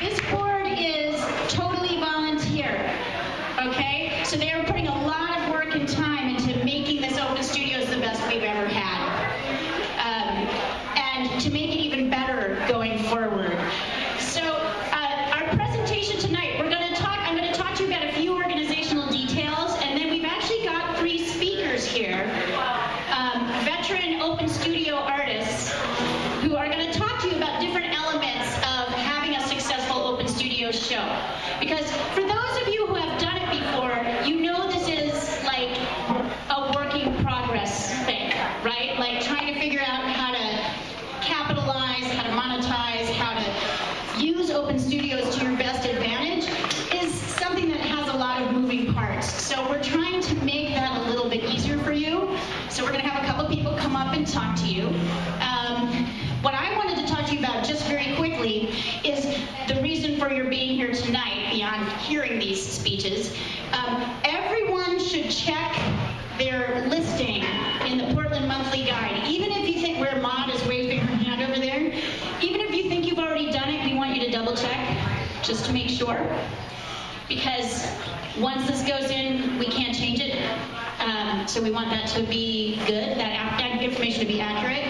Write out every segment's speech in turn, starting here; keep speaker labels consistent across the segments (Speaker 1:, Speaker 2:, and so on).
Speaker 1: This board is totally volunteer, okay? So they are putting a lot of work and time into making this Open Studios the best we've ever had. And to make it even better going forward. So our presentation tonight, I'm going to talk to you about a few organizational details, and then we've actually got 3 speakers here, veteran Open Studio artists, who are going to talk to you about different elements of having a successful Open Studio show. Because for those of you who have done it before, you know this is like a work in progress thing, right? Like trying to figure out how to capitalize, how to monetize, how to use Open Studios to your best advantage is something that has a lot of moving parts. So we're trying to make that a little bit easier for you. So we're going to have a couple people come up and talk to you. What I wanted to talk to you about just very quickly is the reason for your being here tonight, beyond hearing these speeches. Everyone should check their listing in the Portland Monthly Guide. Even if you think where Maud is waving her hand over there, even if you think you've already done it, we want you to double check just to make sure. Because once this goes in, we can't change it. So we want that to be good, that information to be accurate.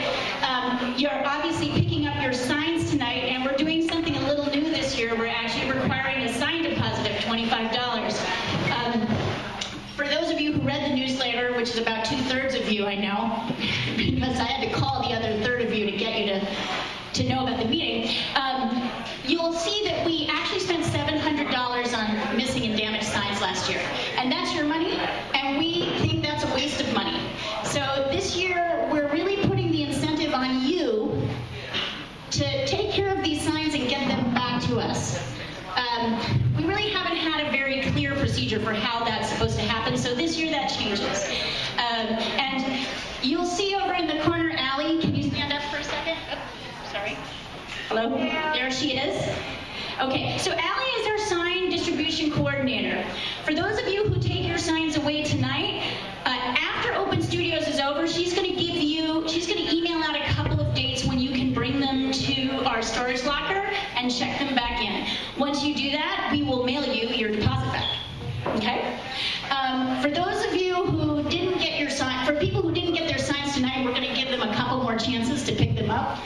Speaker 1: You're obviously picking up your signs tonight, and we're doing something a little new this year. We're actually requiring a sign deposit of $25. For those of you who read the newsletter, which is about 2/3 of you, I know, because I had to call the other third of you to get you to know about the meeting, you'll see that we actually spent $700 on missing and damaged signs last year. And that's your money, and we think that's a waste of money. So this year, we're really putting the incentive on you to take care of these signs and get them back to us. We really haven't had a very clear procedure for how that's supposed to happen, so this year that changes. And you'll see over in the corner, Allie, can you stand up for a second? Oh, sorry. Hello? There she is. Okay, so Allie is our sign distribution coordinator. For those of you who take your signs away tonight, after Open Studios is over, she's going to email out a couple of dates when you can bring them to our storage locker and check them back in. Once you do that, we will mail you your deposit back. Okay? For those of you who didn't get your sign, for people who didn't get their signs tonight, we're going to give them a couple more chances to pick them up.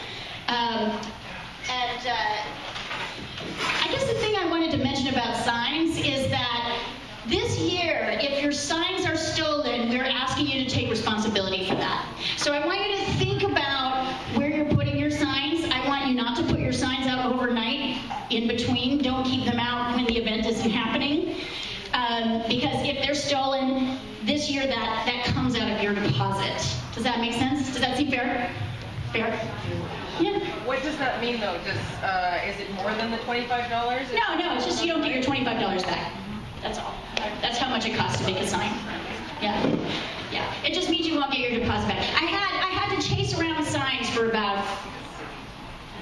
Speaker 1: I guess the thing I wanted to mention about signs is that this year, if your signs are stolen, we're asking you to take responsibility for that. So I want you to think about where you're putting your signs. I want you not to put your signs out overnight in between. Don't keep them out when the event isn't happening. Because if they're stolen, this year that comes out of your deposit. Does that make sense? Does that seem fair? Fair? Yeah.
Speaker 2: What does that mean, though? Is it more than the $25?
Speaker 1: No, it's just you don't get your $25 back. That's all. That's how much it costs to make a sign. Yeah. It just means you won't get your deposit back. I had to chase around signs for about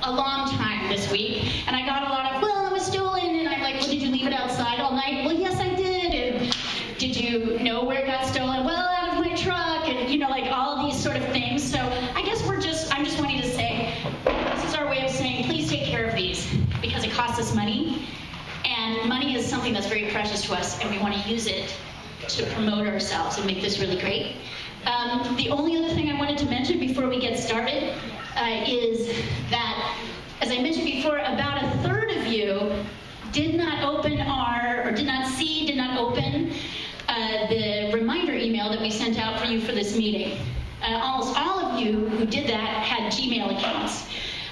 Speaker 1: a long time this week, and I got a lot of, well, it was stolen, and I'm like, well, did you leave it outside all night? Well, yes, I did. And did you know where it got stolen? Well, out of my truck, and like all these sort of things. So I guess I'm just wanting to say, this is our way of saying, please take care of these, because it costs us money, and money is something that's very precious to us, and we want to use it to promote ourselves and make this really great. The only other thing I wanted to mention before we get started is that, as I mentioned before, about 1/3 of you did not open the reminder email that we sent out for you for this meeting. Almost all of you who did that had Gmail accounts.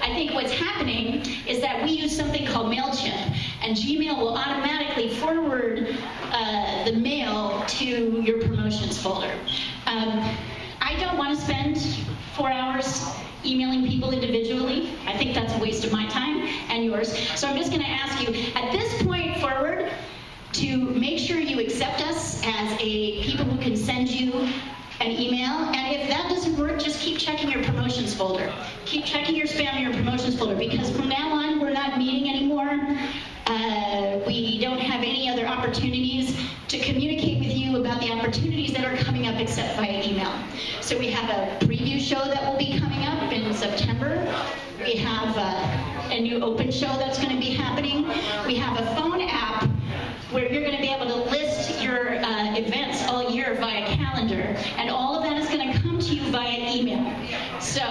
Speaker 1: I think what's happening is that we use something called MailChimp, and Gmail will automatically forward the mail to your promotions folder. I don't want to spend 4 hours emailing people individually. I think that's a waste of my time and yours. So I'm just going to ask you, at this point forward, to make sure you accept us as people who can send you an email. And if that doesn't work, just keep checking your promotions folder. Keep checking your spam and your promotions folder, because from now on, we're not meeting anymore. We don't have any other opportunities to communicate with you about the opportunities that are coming up except via email. So we have a preview show that will be coming up in September. We have a new open show that's going to be happening. We have a phone app where you're going to be able to list your events all year via calendar, and all of that is going to come to you via email. So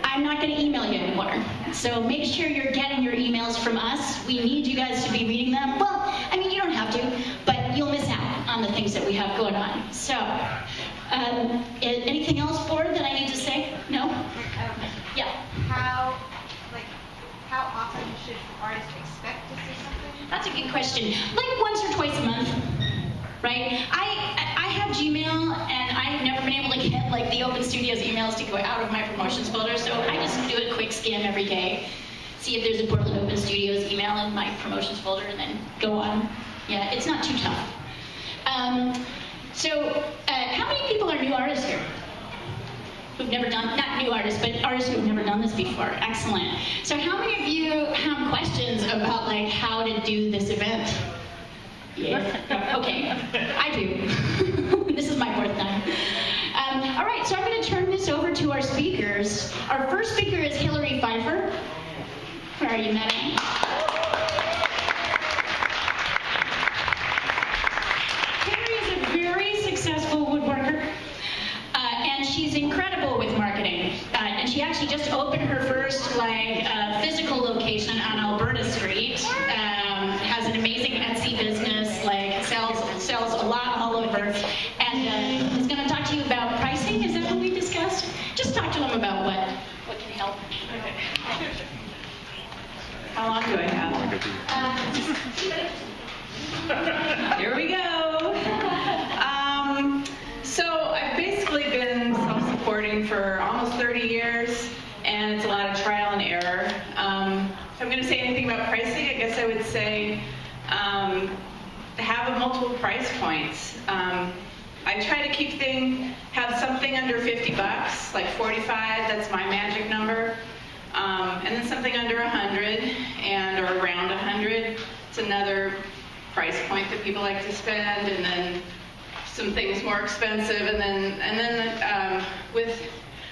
Speaker 1: I'm not going to email you anymore. So make sure you're getting your emails from us. We need you guys to be reading them. Well, I mean, you don't have to, but you'll miss out on the things that we have going on. So anything else, board, that I need to say? No? Yeah.
Speaker 3: How often should artists expect to see something?
Speaker 1: That's a good question. Like once or twice a month, right? I have Gmail, and I've never been able to get like the Open Studios emails to go out of my promotions folder, so I just do a quick scan every day, see if there's a Portland Open Studios email in my promotions folder, and then go on. Yeah, it's not too tough. How many people are new artists here? Who've never done, not new artists, but artists who've never done this before? Excellent. So how many of you have questions about like how to do this event? Yeah. Okay, I do. This is my fourth time. All right, so I'm going to turn this over to our speakers. Our first speaker is Hillary Pfeiffer. Where are you, madam? Hillary is a very successful woodworker, and she's incredible with marketing. And she actually just opened her first physical location on Alberta Street. Has an amazing Etsy business, sells a lot all over, and is going to talk to you about pricing. Is that what we discussed? Just talk to them about what can help.
Speaker 4: How long do I have? Here we go. So I've basically been self-supporting for almost 30 years, and it's a lot of trial and error. If I'm going to say anything about pricing, I guess I would say have multiple price points. I try to have something under 50 bucks, like 45, that's my magic number. And then something under 100 or around 100, it's another price point that people like to spend, and then some things more expensive,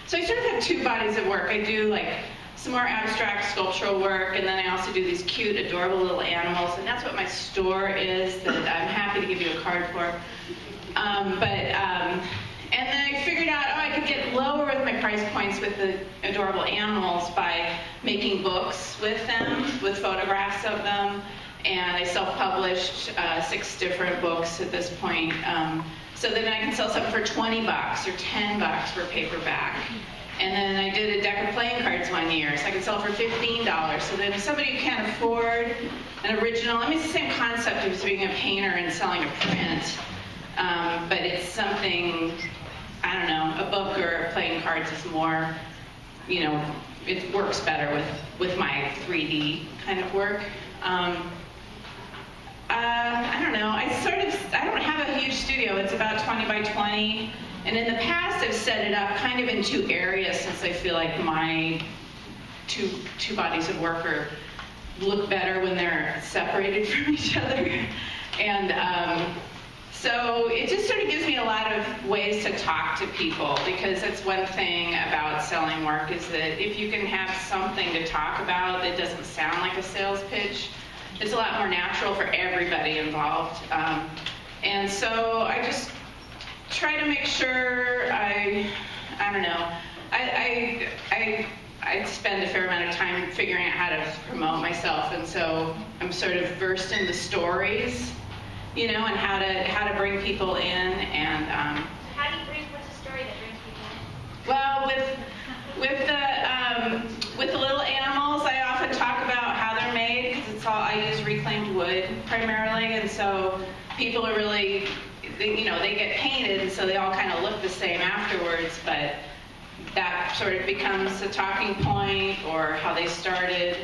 Speaker 4: so I sort of have two bodies of work. I do like some more abstract sculptural work, and then I also do these cute, adorable little animals, and that's what my store is that I'm happy to give you a card for. And then I figured out, I could get lower with my price points with the adorable animals by making books with them, with photographs of them. And I self-published 6 different books at this point. So then I can sell something for 20 bucks or 10 bucks for paperback. And then I did a deck of playing cards one year, so I could sell for $15. So then if somebody can't afford an original, it's the same concept as being a painter and selling a print. But it's something, I don't know, a book or playing cards is more, it works better with my 3D kind of work. I don't know, I don't have a huge studio. It's about 20 by 20. And in the past, I've set it up kind of in 2 areas since I feel like my two bodies of work look better when they're separated from each other. And so it just sort of gives me a lot of ways to talk to people, because that's one thing about selling work is that if you can have something to talk about that doesn't sound like a sales pitch, it's a lot more natural for everybody involved. And so I just try to make sure I don't know, I spend a fair amount of time figuring out how to promote myself, and so I'm sort of versed in the stories, and how to bring people in, and
Speaker 3: What's the story that brings people in?
Speaker 4: well, with the little animals, I often talk about how they're made, because I use reclaimed wood primarily, and so people are really, they get painted, and so they all kind of look the same afterwards, but that sort of becomes a talking point, or how they started.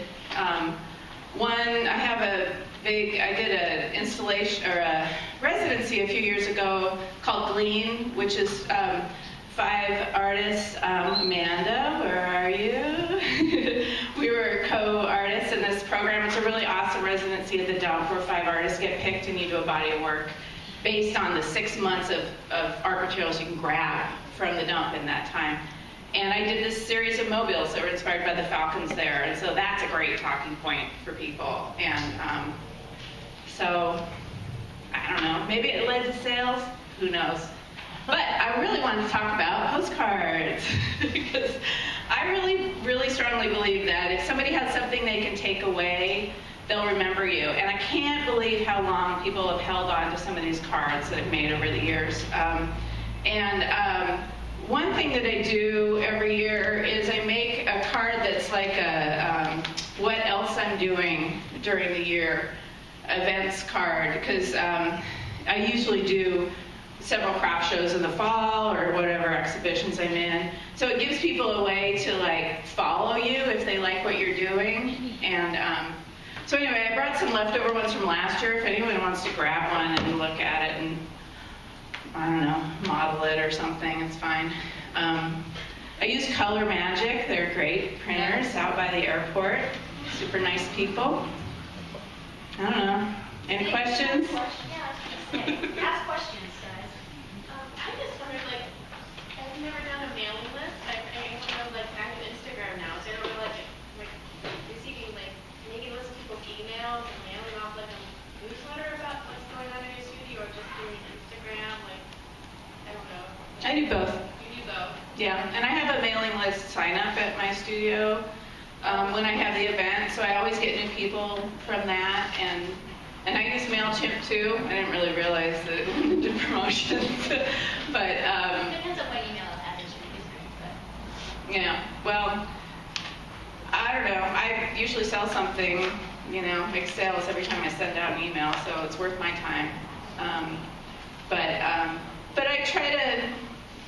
Speaker 4: I did an installation or a residency a few years ago called Glean, which is 5 artists. Amanda, where are you? We were co-artists in this program. It's a really awesome residency at the Dump where 5 artists get picked and you do a body of work based on the 6 months of art materials you can grab from the Dump in that time. And I did this series of mobiles that were inspired by the Falcons there, and so that's a great talking point for people. And so, I don't know, maybe it led to sales, who knows. But I really wanted to talk about postcards because I really strongly believe that if somebody has something they can take away, they'll remember you. And I can't believe how long people have held on to some of these cards that I've made over the years. One thing that I do every year is I make a card that's like a what else I'm doing during the year events card, because I usually do several craft shows in the fall or whatever exhibitions I'm in. So it gives people a way to like follow you if they like what you're doing. And so anyway, I brought some leftover ones from last year. If anyone wants to grab one and look at it and, I don't know, model it or something, it's fine. I use Color Magic. They're great printers out by the airport. Super nice people. I don't know. Any questions?
Speaker 3: Yeah, I was gonna say, ask questions, guys. I just wondered, like, I've never done a mailing list. I have like active Instagram now, so I don't know, like receiving like making lists of people's emails and mailing off like a newsletter about what's going on in your studio, or just doing Instagram. Like, I don't know.
Speaker 4: I do both.
Speaker 3: You do both.
Speaker 4: Yeah, and I have a mailing list sign up at my studio when I have the event, so I always get new people from that, and I use MailChimp too. I didn't really realize that it went into promotions, but
Speaker 3: Depends on what email address you're using, but.
Speaker 4: yeah, well, I don't know. I usually sell something, you know, make sales every time I send out an email, so it's worth my time. But I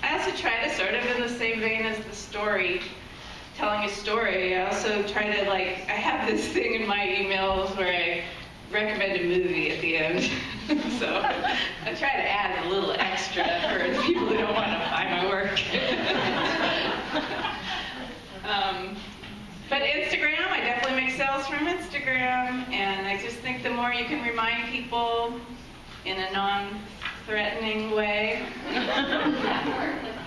Speaker 4: also try to sort of in the same vein as the story, telling a story. I also try to I have this thing in my emails where I recommend a movie at the end. So I try to add a little extra for the people who don't want to buy my work. But Instagram, I definitely make sales from Instagram, and I just think the more you can remind people in a non-threatening way.
Speaker 3: How does that work? Like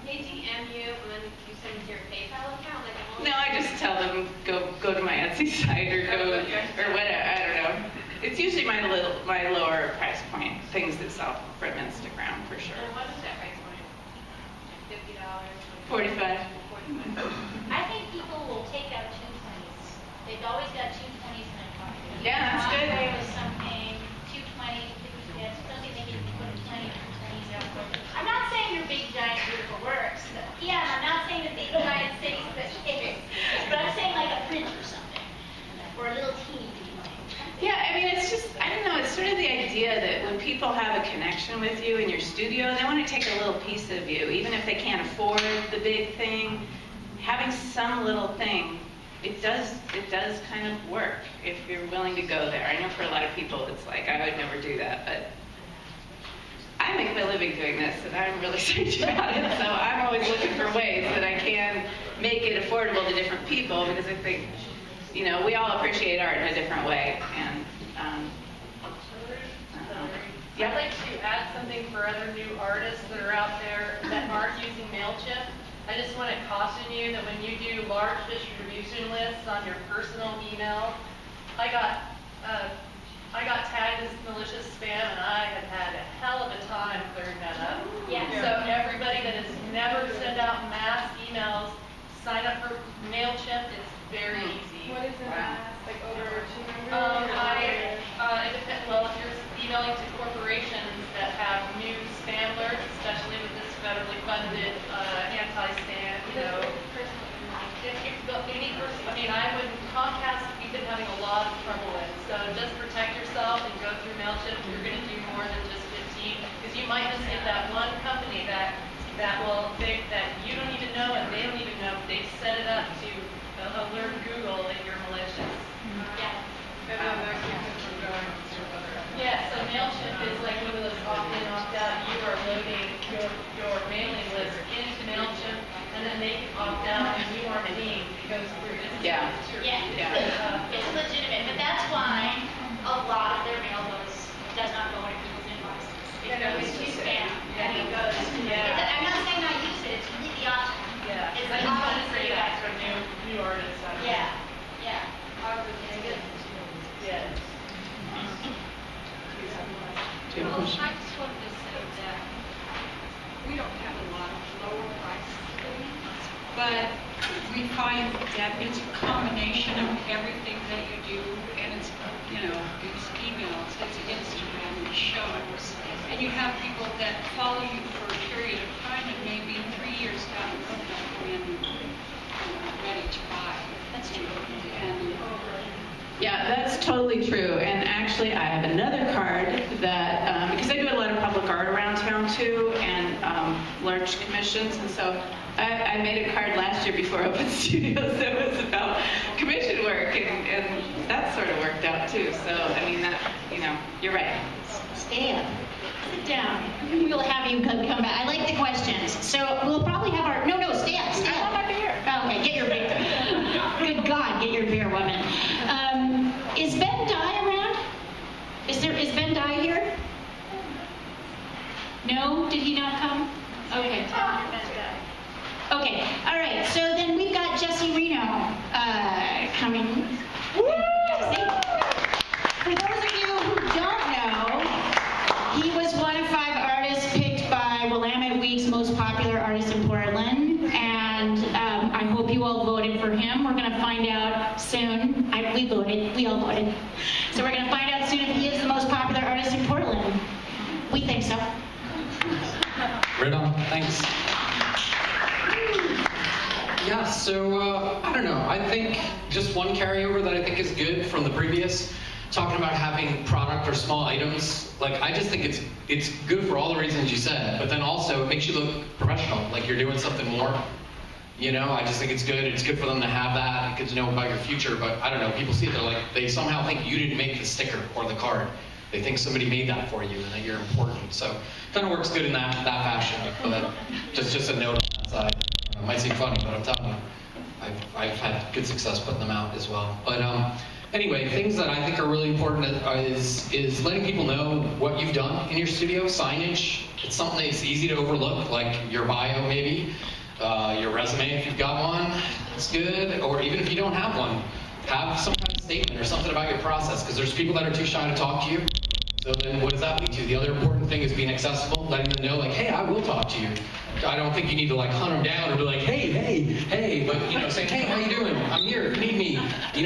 Speaker 3: they DM you and then you send it to your PayPal account?
Speaker 4: No, I just tell them go to my Etsy site or or whatever. I don't know. It's usually my lower price point things that sell from Instagram for sure.
Speaker 3: And what is that price point? $50?
Speaker 4: 45.
Speaker 3: I think people will take out 220s. They've always got 220s in their pocket.
Speaker 4: Yeah, that's good.
Speaker 3: There was something 220. Yes, don't they make it put 20 220s out? I'm not saying your big giant beautiful works. Yeah, I'm not saying the big giant cities, but I'm saying like a print or something, or a little teeny thing.
Speaker 4: Yeah, I mean, it's just, I don't know, it's sort of the idea that when people have a connection with you in your studio, they want to take a little piece of you, even if they can't afford the big thing. Having some little thing, it does kind of work if you're willing to go there. I know for a lot of people it's like, I would never do that, but I make my living doing this, and I'm really psyched about it, so I'm always looking for ways that I can make it affordable to different people, because I think, you know, we all appreciate art in a different way, and
Speaker 5: I'd like to add something for other new artists that are out there that aren't using MailChimp. I just want to caution you that when you do large distribution lists on your personal email, I got tagged as malicious spam, and I have had a hell of a time clearing that up.
Speaker 3: Yeah.
Speaker 5: So everybody that has never sent out mass emails, sign up for MailChimp. It's very easy.
Speaker 2: What is it? Like over 200?
Speaker 5: It depends. Well, if you're emailing to corporations that have new spam alerts, especially with this federally funded anti-spam, you know. Comcast, we've been having a lot of trouble with. So just protect yourself and go through MailChimp. You're going to do more than just 15, because you might just get that one company that will think that you don't even know and they don't even know. They've set it up to alert Google that you're malicious.
Speaker 3: Yeah.
Speaker 2: And then that keeps it from going to other.
Speaker 5: Yeah, so MailChimp is like one of those opt-in, opt-out. You are loading your mailing list into MailChimp, and then they can opt out, and you are paying to go through it.
Speaker 4: Yeah.
Speaker 3: It's legitimate, but that's why a lot of their mail does not go into people's inboxes. It goes to spam, and it goes.
Speaker 5: Yeah.
Speaker 3: I'm not saying not use it. It's completely optional.
Speaker 5: Yeah. I just wanted to say that to a new artist.
Speaker 3: Yeah, yeah.
Speaker 5: Yeah.
Speaker 6: Well, I just wanted to say that we don't have a lot of lower price things, but we find that it's a combination of everything that you do, and it's, these emails, it's Instagram, it's shows, and you have people that follow you for a period of time, and maybe 3 years down the road they'll come in ready to buy. That's true. And
Speaker 4: Yeah, that's totally true. And actually, I have another card that, because I do a lot of public art around town too, and large commissions, and so I made a card last year before Open Studios that was about commission work, and that sort of worked out too. So, I mean, that, you're right.
Speaker 1: Stand. Sit down. We'll have you come back. I like the questions. So we'll probably have our... No, stand.
Speaker 4: I want my beer.
Speaker 1: Okay, get your beer. Good God, get your beer, woman. Is Ben Dye around? Is Ben Dye here? No? Did he not come? Okay. Okay, all right. So then we've got Jesse Reno coming. Jesse. For those of you who don't know, he was one of 5 artists picked by Willamette Week's most popular artist in Portland, and I hope you all voted for him. We're going to find out soon. We all voted. So we're going to find out soon if he is the most popular artist in Portland. We think so.
Speaker 7: Right on, thanks. Yeah, so I don't know. I think just one carryover that I think is good from the previous, talking about having product or small items. Like, I just think it's good for all the reasons you said, but then also it makes you look professional, like you're doing something more. I just think it's good. It's good for them to have that, good to know about your future. But I don't know, people see it, they somehow think you didn't make the sticker or the card. They think somebody made that for you and that you're important. So it kind of works good in that fashion. But just a note on that side. It might seem funny, but I'm telling you, I've had good success putting them out as well. But anyway, things that I think are really important is letting people know what you've done in your studio. Signage, it's something that's easy to overlook, like your bio maybe. Your resume, if you've got one, that's good. Or even if you don't have one, have some kind of statement or something about your process, because there's people that are too shy to talk to you. So then what does that lead to? The other important thing is being accessible, letting them know, hey, I will talk to you. I don't think you need to hunt them down or be like, hey, but saying, hey, how you doing? I'm here if you need me.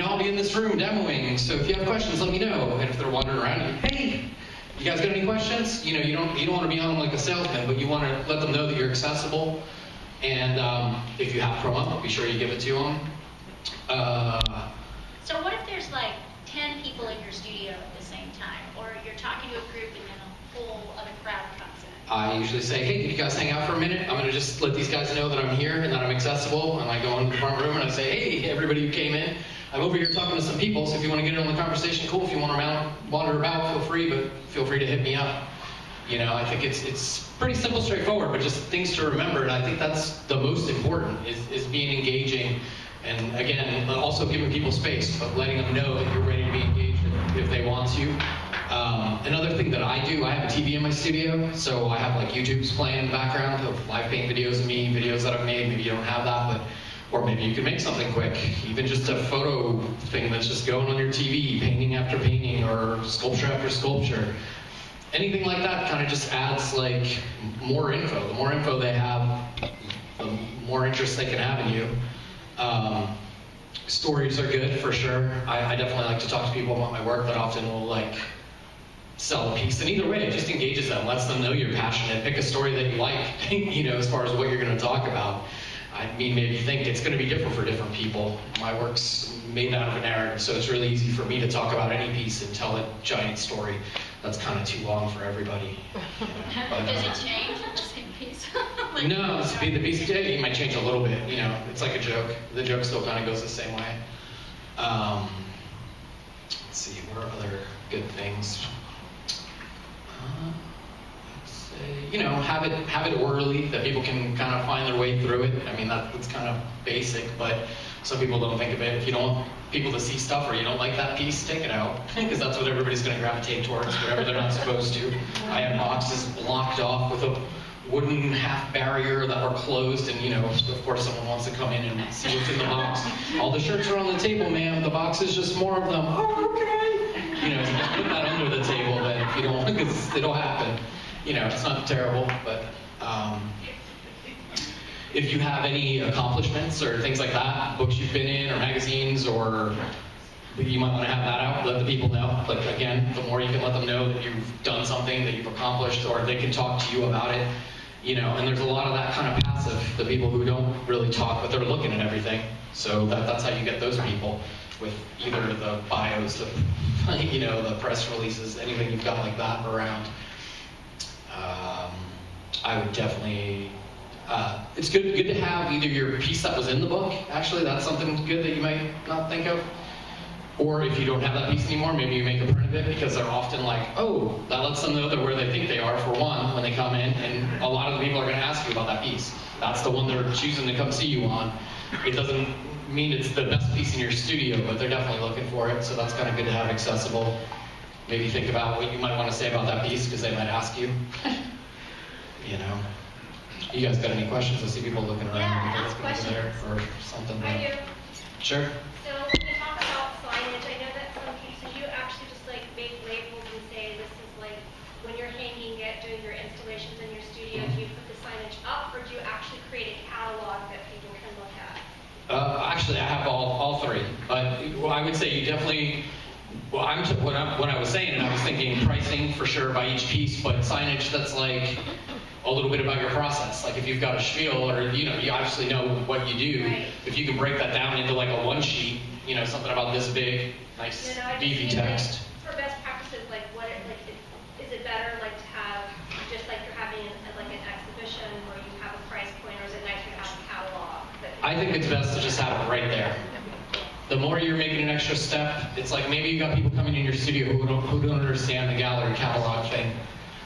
Speaker 7: I'll be in this room demoing. So if you have questions, let me know. And if they're wandering around, hey, you guys got any questions? You don't want to be on them like a salesman, but you want to let them know that you're accessible. And if you have promo, be sure you give it to them.
Speaker 3: So what if there's 10 people in your studio at the same time, or you're talking to a group and then a whole other crowd comes in?
Speaker 7: I usually say, hey, can you guys hang out for a minute? I'm going to just let these guys know that I'm here and that I'm accessible. And I go in the front room and I say, hey, everybody who came in, I'm over here talking to some people, so if you want to get in on the conversation, cool. If you want to wander about, feel free, but feel free to hit me up. I think it's pretty simple, straightforward, but just things to remember. And I think that's the most important, is being engaging. And again, also giving people space, but letting them know that you're ready to be engaged if they want to. Another thing that I do, I have a TV in my studio, so I have YouTube's playing in the background of live paint videos of me, videos that I've made. Maybe you don't have that, or maybe you can make something quick. Even just a photo thing that's just going on your TV, painting after painting, or sculpture after sculpture. Anything like that kind of just adds more info. The more info they have, the more interest they can have in you. Stories are good for sure. I definitely like to talk to people about my work that often will sell a piece. And either way, it just engages them, lets them know you're passionate. Pick a story that you like, as far as what you're going to talk about. Maybe think it's going to be different for different people. My work's made out of a narrative, so it's really easy for me to talk about any piece and tell a giant story. That's kind of too long for everybody.
Speaker 3: Does it change the same piece?
Speaker 7: No, the piece it might change a little bit. It's like a joke. The joke still kind of goes the same way. Let's see, what are other good things? Have it orderly, that people can kind of find their way through it. That's kind of basic, but some people don't think of it. If you don't want people to see stuff, or you don't like that piece, take it out, because that's what everybody's going to gravitate towards, whatever they're not supposed to. I have boxes blocked off with wooden half barrier that were closed, and of course someone wants to come in and see what's in the box. All the shirts are on the table, ma'am. The box is just more of them. Oh, okay. You just put that under the table then if you don't, because it'll happen. It's not terrible, but if you have any accomplishments or things like that, books you've been in or magazines, or you might want to have that out, let the people know. Like, again, the more you can let them know that you've done something, that you've accomplished, or they can talk to you about it, and there's a lot of that kind of passive, the people who don't really talk, but they're looking at everything. So that's how you get those people, with either the bios, the press releases, anything you've got like that around. I would definitely, it's good to have either your piece that was in the book, actually, that's something good that you might not think of. Or if you don't have that piece anymore, maybe you make a print of it, because they're often like, oh, that lets them know they're where they think they are, for one, when they come in, and a lot of the people are going to ask you about that piece. That's the one they're choosing to come see you on. It doesn't mean it's the best piece in your studio, but they're definitely looking for it, so that's kind of good to have accessible. Maybe think about what you might want to say about that piece, because they might ask you. You guys got any questions? I see people looking around.
Speaker 3: Yeah, ask questions.
Speaker 7: Or something.
Speaker 3: I do.
Speaker 7: Sure.
Speaker 3: So when you talk about signage, I know that some people, you actually just like make labels and say this is like when you're hanging it, doing your installations in your studio, do you put the signage up, or do you actually create a catalog that people can look at?
Speaker 7: Actually, I have all three. I would say you definitely. Well, when I was saying it, I was thinking pricing for sure by each piece, but signage that's like a little bit about your process. Like if you've got a spiel, or you obviously know what you do.
Speaker 3: Right.
Speaker 7: If you can break that down into like a one sheet, something about this big, nice beefy text.
Speaker 3: Like, for best practices, is it better like to have just like you're having like an exhibition where you have a price point, or is it nicer to have a catalog?
Speaker 7: I think it's best to just have it right there. The more you're making an extra step, it's like maybe you got people coming in your studio who don't understand the gallery catalog thing.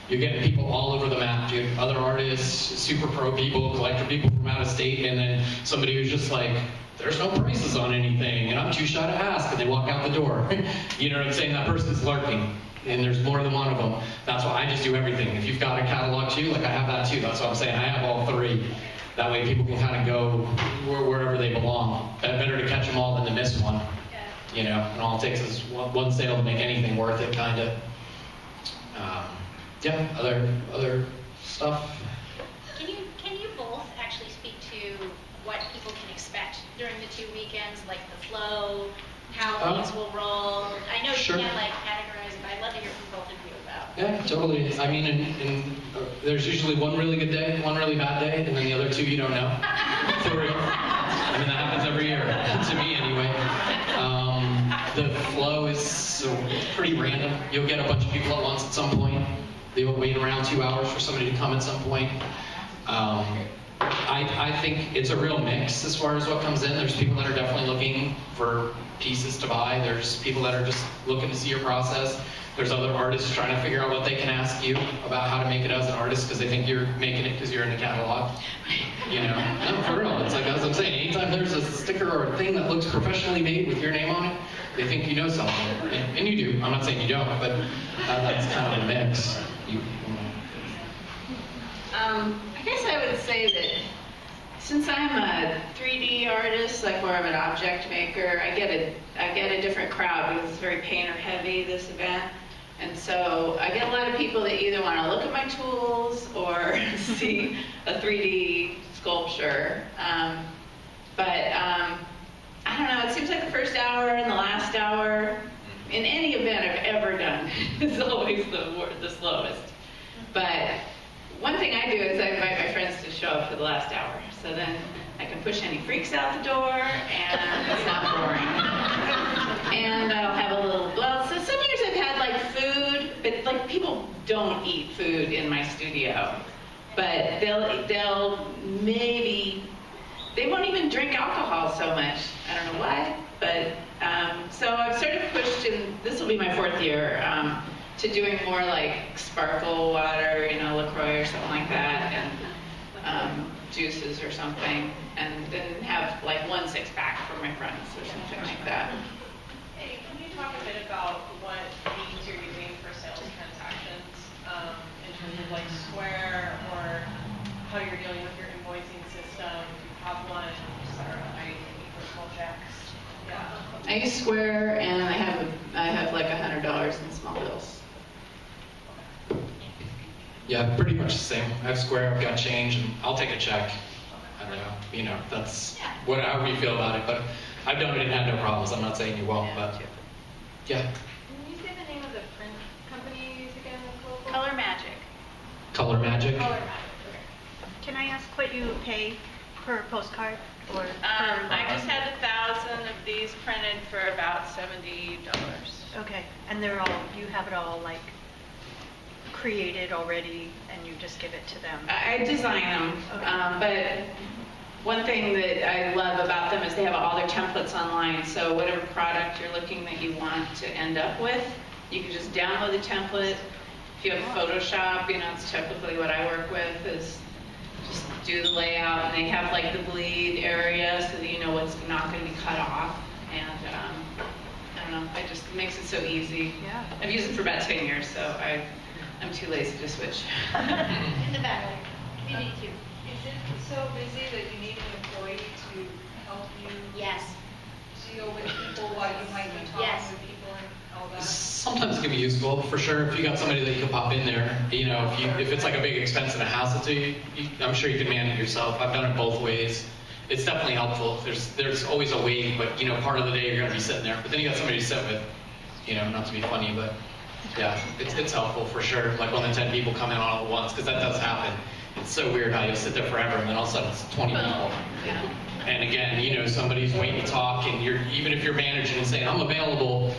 Speaker 7: You're getting people all over the map, dude. Other artists, super pro people, collector people from out of state, and then somebody who's just like, there's no prices on anything, and I'm too shy to ask, and they walk out the door. You know what I'm saying? That person's lurking, and there's more than one of them. That's why I just do everything. If you've got a catalog too, like I have that too. That's what I'm saying. I have all three. That way people can kind of go wherever they belong. Better to catch them all than to miss one. And all it takes is one sale to make anything worth it, kind of. Other stuff?
Speaker 1: Can you both actually speak to what people can expect during the 2 weekends, like the flow, how things will roll? I know
Speaker 7: Sure.
Speaker 1: you can't categorize it, but I'd love to hear from both of you about.
Speaker 7: Yeah, totally. I mean, there's usually one really good day, one really bad day, and then the other two you don't know. For real. I mean, that happens every year, to me anyway. The flow is pretty random. You'll get a bunch of people at once at some point. They'll wait around 2 hours for somebody to come at some point. I think it's a real mix as far as what comes in. There's people that are definitely looking for pieces to buy. There's people that are just looking to see your process. There's other artists trying to figure out what they can ask you about how to make it as an artist, because they think you're making it because you're in the catalog. No, for real. It's like, as I'm saying, anytime there's a sticker or a thing that looks professionally made with your name on it, they think you know something. And you do. I'm not saying you don't, but that's kind of a mix.
Speaker 4: I guess I would say that since I'm a 3D artist, like more of an object maker, I get a different crowd because it's very painter heavy, this event. And so I get a lot of people that either want to look at my tools or see a 3D sculpture. I don't know, it seems like the first hour and the last hour in any event I've ever done is always the slowest. But one thing I do is I invite my friends to show up for the last hour. So then I can push any freaks out the door and it's not boring. And I'll have a little, so some years I've had food, but people don't eat food in my studio. But they'll maybe, they won't even drink alcohol so much. I don't know why, but so I've sort of pushed in, this will be my 4th year, to doing more sparkle water, LaCroix or something like that, and juices or something, and then have 1 6-pack for my friends or something like that.
Speaker 2: Hey, can you talk a bit about what means you're using for sales transactions in terms of Square or
Speaker 5: how you're dealing with your invoicing system, have one, I personal checks. Yeah.
Speaker 4: I use Square, and I have like $100 in small bills.
Speaker 7: Yeah, pretty much the same. I have Square, I've got change, and I'll take a check. I don't know, that's however you feel about it, but I've done it and had no problems. I'm not saying you won't, but yeah.
Speaker 3: Can you say the name of the print company you use again?
Speaker 1: Color Magic.
Speaker 7: Color Magic.
Speaker 3: Color Magic.
Speaker 8: Can I ask what you pay per postcard or
Speaker 4: I just had 1,000 of these printed for about $70.
Speaker 8: Okay, and they're all, you have it all like created already and you just give it to them?
Speaker 4: I design them, but one thing that I love about them is they have all their templates online. So whatever product you're looking that you want to end up with, you can just download the template. If you have Photoshop, it's typically what I work with is just do the layout, and they have like the bleed area so that you know what's not going to be cut off. And I don't know, it just makes it so easy.
Speaker 8: Yeah.
Speaker 4: I've used it for about 10 years, so I'm too lazy to switch.
Speaker 1: In the back. Community too.
Speaker 2: Is it so busy that you need an employee to help you
Speaker 1: Yes.
Speaker 2: deal with people while you might be talking
Speaker 1: Yes.
Speaker 2: with people and all that?
Speaker 7: Sometimes it can be useful, for sure. If you got somebody that you can pop in there, if it's like a big expense in a house, I'm sure you can manage it yourself. I've done it both ways. It's definitely helpful. There's always a way, but part of the day you're going to be sitting there. But then you got somebody to sit with, not to be funny, but yeah, it's helpful for sure. Like when the 10 people come in all at once, because that does happen. It's so weird how you'll sit there forever and then all of a sudden it's 20 people. And again, somebody's waiting to talk, and even if you're managing and saying, I'm available,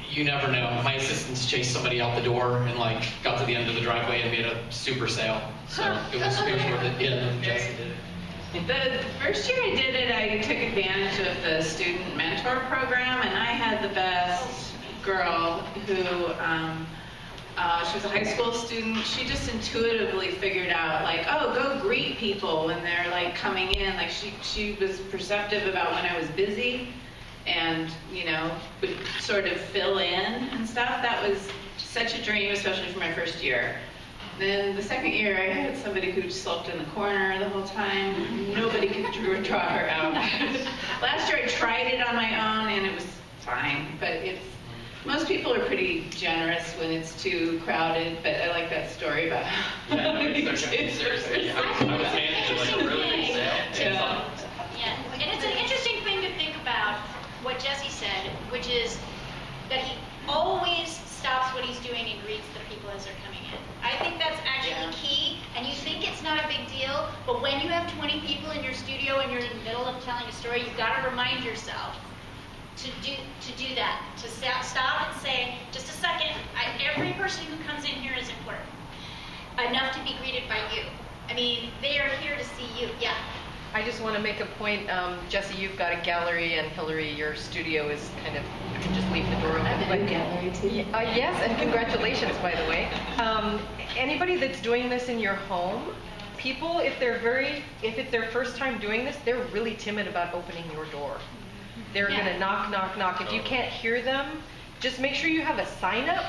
Speaker 7: you never know. My assistants chased somebody out the door and got to the end of the driveway and made a super sale. So it was worth it. Yeah, Jesse did it.
Speaker 4: The first year I did it, I took advantage of the student mentor program, and I had the best girl who, she was a high school student. She just intuitively figured out, go greet people when they're coming in. She was perceptive about when I was busy, and would sort of fill in and stuff. That was such a dream, especially for my first year. Then the second year, I had somebody who slept in the corner the whole time. Nobody could draw her out. Last year, I tried it on my own, and it was fine. But most people are pretty generous when it's too crowded. But I like that story about
Speaker 9: I was managing a really big sale.
Speaker 1: Yeah, and it's an interesting thing to think about what Jesse said, which is that he always stops what he's doing and greets the people as they're coming in. I think that's actually key, and you think it's not a big deal, but when you have 20 people in your studio and you're in the middle of telling a story, you've got to remind yourself to do that, to stop and say, just a second, every person who comes in here is important, enough to be greeted by you. I mean, they are here to see you. Yeah.
Speaker 2: I just want to make a point. Jesse, you've got a gallery, and Hillary, your studio is kind of, you can just leave the door open.
Speaker 4: I have a new gallery too.
Speaker 2: Yes, and congratulations, by the way. Anybody that's doing this in your home, people, if it's their first time doing this, they're really timid about opening your door. They're going to knock, knock, knock. If you can't hear them, just make sure you have a sign up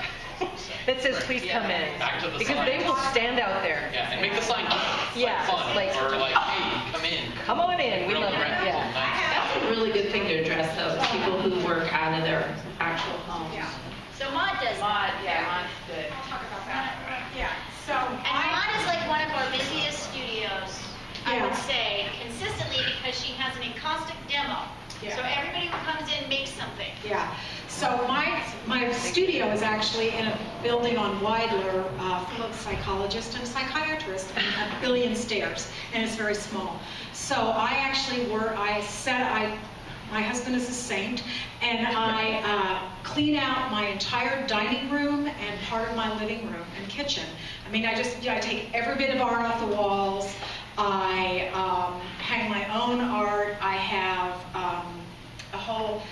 Speaker 2: that says, please come in.
Speaker 7: Back to the
Speaker 2: because
Speaker 7: sign.
Speaker 2: they will stand out there.
Speaker 7: Yeah, and make the sign fun.
Speaker 2: Yeah,
Speaker 7: Fun. Or hey, come in.
Speaker 2: Come on in. We
Speaker 7: Real
Speaker 2: love it.
Speaker 7: direct.
Speaker 2: Yeah.
Speaker 4: That's a really good thing to address, though, is people who work out of their actual homes.
Speaker 1: Yeah. So Maud does that.
Speaker 4: Maud's good.
Speaker 3: I'll talk about that.
Speaker 6: Yeah, so
Speaker 1: And Maud is like one of our busiest studios, I would say, consistently, because she has an encaustic demo.
Speaker 6: Yeah.
Speaker 1: So everybody who comes in makes something.
Speaker 6: Yeah, so my studio is actually in a building on Weidler, full of psychologists and psychiatrists, and a billion stairs, and it's very small. So I actually my husband is a saint, and I clean out my entire dining room and part of my living room and kitchen. I mean, I take every bit of art off the walls. I hang my own art. I have a whole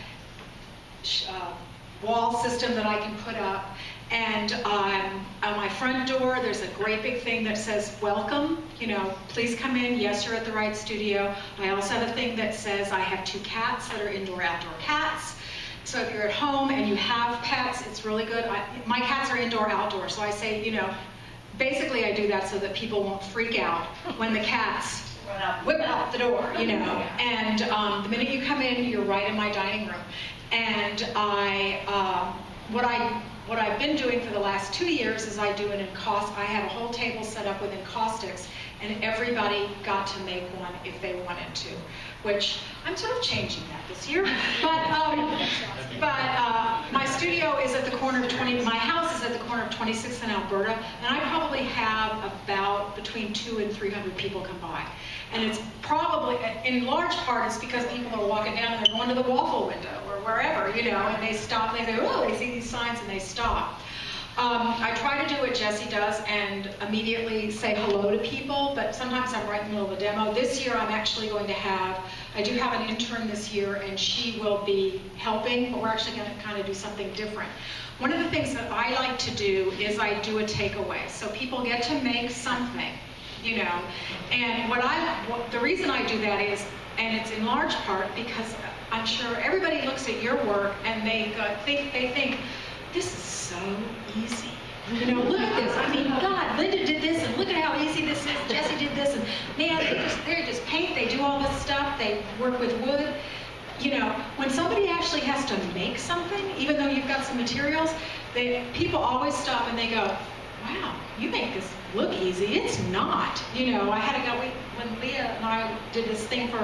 Speaker 6: wall system that I can put up. And on my front door, there's a great big thing that says, welcome, please come in. Yes, you're at the right studio. I also have a thing that says I have 2 cats that are indoor-outdoor cats. So if you're at home and you have pets, it's really good. My cats are indoor-outdoor, so I say,
Speaker 10: basically I do that so that people won't freak out when the cats whip out the door, you know. And the minute you come in, you're right in my dining room. And what I've been doing for the last 2 years is I had a whole table set up with encaustics, and everybody got to make one if they wanted to, which I'm sort of changing that this year. But my studio is at the corner of my house is at the corner of 26th and Alberta, and I probably have about between 200 and 300 people come by. And it's probably, in large part, it's because people are walking down and they're going to the waffle window or wherever, you know, and they stop and they say, oh, they see these signs and they stop. I try to do what Jessie does and immediately say hello to people, but sometimes I'm right in the middle of a demo. This year I'm actually going to I do have an intern this year, and she will be helping, but we're actually going to kind of do something different. One of the things that I like to do is I do a takeaway. So people get to make something, you know, and the reason I do that is, and it's in large part because I'm sure everybody looks at your work and they think, this is so easy. You know, look at this. I mean, God, Linda did this, and look at how easy this is. Jessie did this, and man, they just paint, they do all this stuff, they work with wood. You know, when somebody actually has to make something, even though you've got some materials, people always stop and they go, wow, you make this look easy. It's not. You know, I had a guy, when Leah and I did this thing for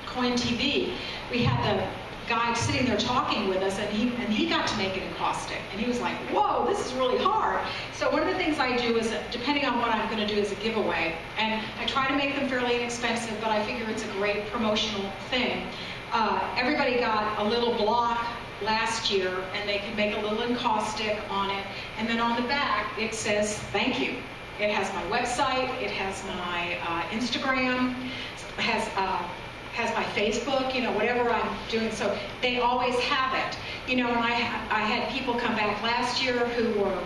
Speaker 10: Coin TV, we had the guy sitting there talking with us, and he got to make it encaustic, and he was like, whoa, this is really hard. So one of the things I do is, depending on what I'm going to do, is a giveaway, and I try to make them fairly inexpensive, but I figure it's a great promotional thing. Everybody got a little block last year, and they can make a little encaustic on it, and then on the back it says thank you. It has my website, it has my Instagram, it has my Facebook, you know, whatever I'm doing, so they always have it. You know, and I had people come back last year who were,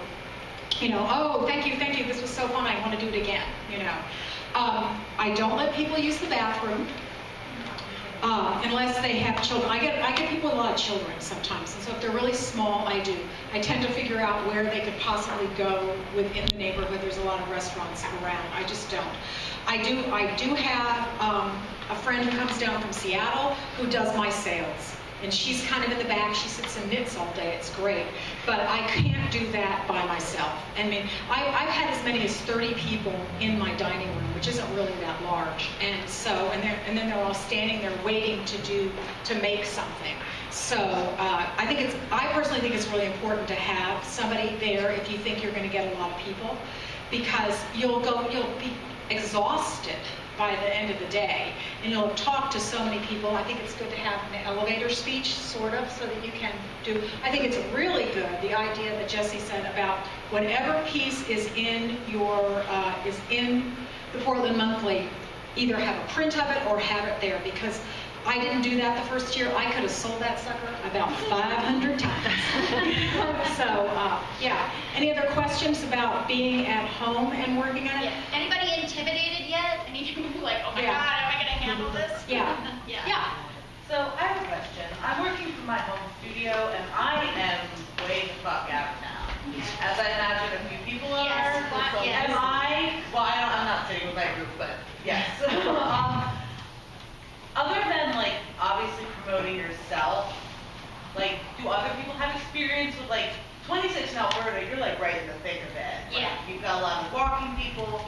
Speaker 10: you know, oh, thank you, this was so fun, I want to do it again, you know. I don't let people use the bathroom unless they have children. I get people with a lot of children sometimes, and so if they're really small, I do. I tend to figure out where they could possibly go within the neighborhood. There's a lot of restaurants around. I just don't. I do have a friend who comes down from Seattle who does my sales. And she's kind of in the back. She sits and knits all day. It's great. But I can't do that by myself. I mean, I've had as many as 30 people in my dining room, which isn't really that large. And so, and then they're all standing there waiting to make something. So I personally think it's really important to have somebody there if you think you're going to get a lot of people, because you'll be exhausted by the end of the day, and you'll talk to so many people. I think it's good to have an elevator speech, sort of, so that you can do. I think it's really good, the idea that Jessie said about whatever piece is in the Portland Monthly, either have a print of it or have it there, because I didn't do that the first year. I could have sold that sucker about 500 times. So, yeah. Any other questions about being at home and working on it?
Speaker 3: Yeah. Anybody intimidated yet? Any people like, oh my God, am I going to handle this?
Speaker 10: Yeah.
Speaker 3: Yeah.
Speaker 11: So I have a question. I'm working from my home studio, and I am way the fuck out now. As I imagine a few people are.
Speaker 3: Yes.
Speaker 11: Am I? Well, I'm not sitting with my group, but yes. Other than, like, obviously promoting yourself, like, do other people have experience with, like, 26 in Alberta, you're, like, right in the thick of it. Like,
Speaker 3: Yeah.
Speaker 11: you've got a lot of walking people.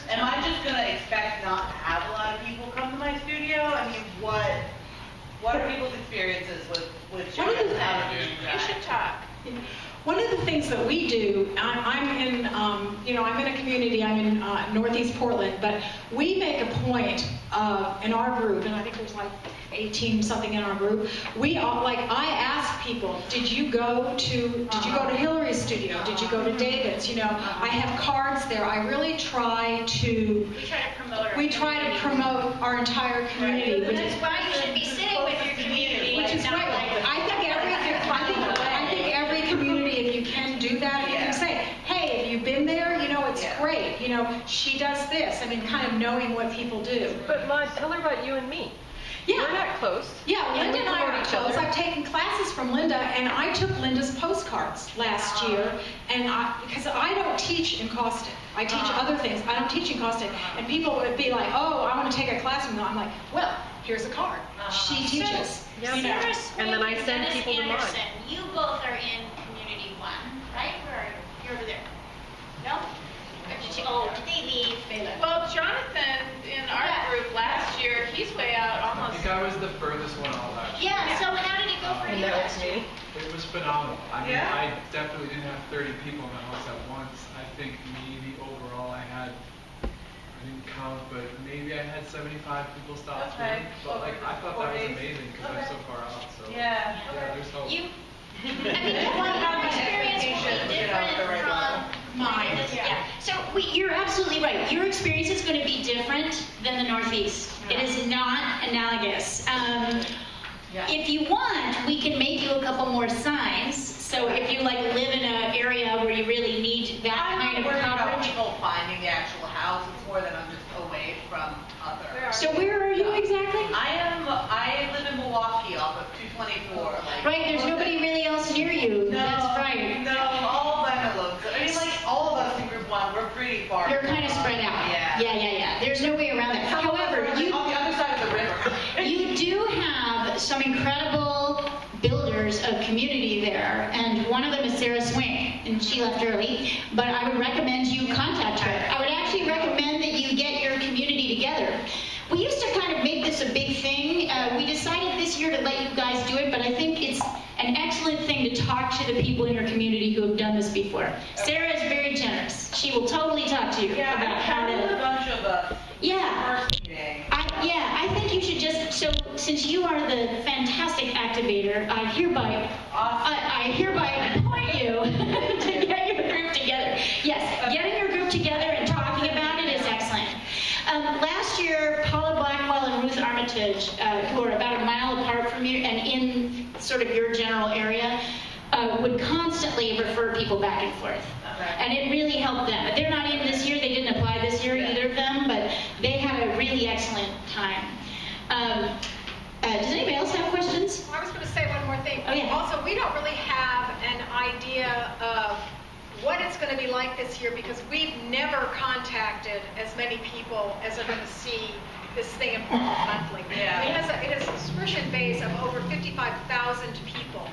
Speaker 11: Am I just going to expect not to have a lot of people come to my studio? I mean, what are people's experiences with children?
Speaker 4: You should talk.
Speaker 10: One of the things that we do, I'm in a community, I'm in Northeast Portland, but we make a point in our group, and I think there's like 18 something in our group. I ask people, did you go to Hillary's studio? Did you go to David's? You know, I have cards there. I really try to.
Speaker 3: We try to promote
Speaker 10: our entire community.
Speaker 3: Right. That's why you should be sitting with your community.
Speaker 10: Which is right. I think every community, if you can do that, you can say, hey, have you been there? You know, it's great. You know, she does this. I mean, kind of knowing what people do.
Speaker 2: But Ma, tell her about you and me.
Speaker 10: Yeah.
Speaker 2: We're not close.
Speaker 10: Yeah, Linda and I are
Speaker 2: each
Speaker 10: clothes.
Speaker 2: other.
Speaker 10: I've taken classes from Linda, and I took Linda's postcards last year, and because I don't teach encaustic. I teach other things. I don't teach encaustic. And people would be like, oh, I want to take a class from them. I'm like, well, here's a card. She teaches.
Speaker 2: Yeah.
Speaker 10: You know.
Speaker 1: Sarah Swing
Speaker 2: And then I send
Speaker 1: Dennis
Speaker 2: people to mine.
Speaker 1: Anderson, you both are in Community One, right? Or you're over there? No? Or did they leave? They left.
Speaker 4: Well, Jonathan in our group last year, he's way out
Speaker 12: I
Speaker 4: almost.
Speaker 12: think I was the furthest one out last year.
Speaker 1: Yeah, so how did it go for
Speaker 2: And
Speaker 1: you
Speaker 2: that was
Speaker 1: last year?
Speaker 2: me.
Speaker 12: It was phenomenal. I mean,
Speaker 11: Yeah?
Speaker 12: I definitely didn't have 30 people in the house at once. I think maybe overall I didn't count, but maybe I had 75 people stop
Speaker 11: Okay.
Speaker 12: through. But like, I thought that was amazing because I'm so far out. So
Speaker 11: Yeah.
Speaker 12: there's hope.
Speaker 1: You, I mean, your experience will be different from mine. Yeah. So you're absolutely right. Your experience is going to be different than the Northeast. It is not analogous. If you want, we can make you a couple more signs. So if you like live in an area where you really need that
Speaker 11: I'm
Speaker 1: kind
Speaker 11: not
Speaker 1: of
Speaker 11: worried about
Speaker 1: coverage.
Speaker 11: people finding the actual house. It's more that I'm just away from other.
Speaker 1: So where are you exactly?
Speaker 11: I live in Milwaukee off of 224. Like,
Speaker 1: Right, there's nobody really else near you.
Speaker 11: No,
Speaker 1: That's right.
Speaker 11: No, all of them are local. I mean, like, all of us in Group 1, we're pretty far.
Speaker 1: You're kind of spread out.
Speaker 11: Yeah.
Speaker 1: Yeah. There's no way around that. However,
Speaker 11: on the other side of the river.
Speaker 1: you do have some incredible builders of community there, and one of them is Sarah Swing, and she left early, but I would recommend you contact her. I would actually recommend that you get your community together. We used to kind of make this a big thing. We decided this year to let you guys do it, but I think it's an excellent thing to talk to the people in your community who have done this before. Sarah is very generous. She will totally talk to you about how
Speaker 11: I
Speaker 1: to...
Speaker 11: a bunch of us.
Speaker 1: Yeah.
Speaker 11: First meeting.
Speaker 1: I think you should just, so since you are the fantastic activator, I hereby appoint you to get your group together. Yes, getting your group together and talking about it is excellent. Last year, Paula Blackwell and Ruth Armitage, who are about a mile apart from you and in sort of your general area, would constantly refer people back and forth. And it really helped them. They're not in this year, they didn't apply this year, either of them, but they had a really excellent time. Does anybody else have questions?
Speaker 10: I was going to say one more thing.
Speaker 1: Oh, yeah.
Speaker 10: Also, we don't really have an idea of what it's going to be like this year because we've never contacted as many people as are going to see this thing in Portland monthly.
Speaker 11: Yeah.
Speaker 10: It has a subscription base of over 55,000 people.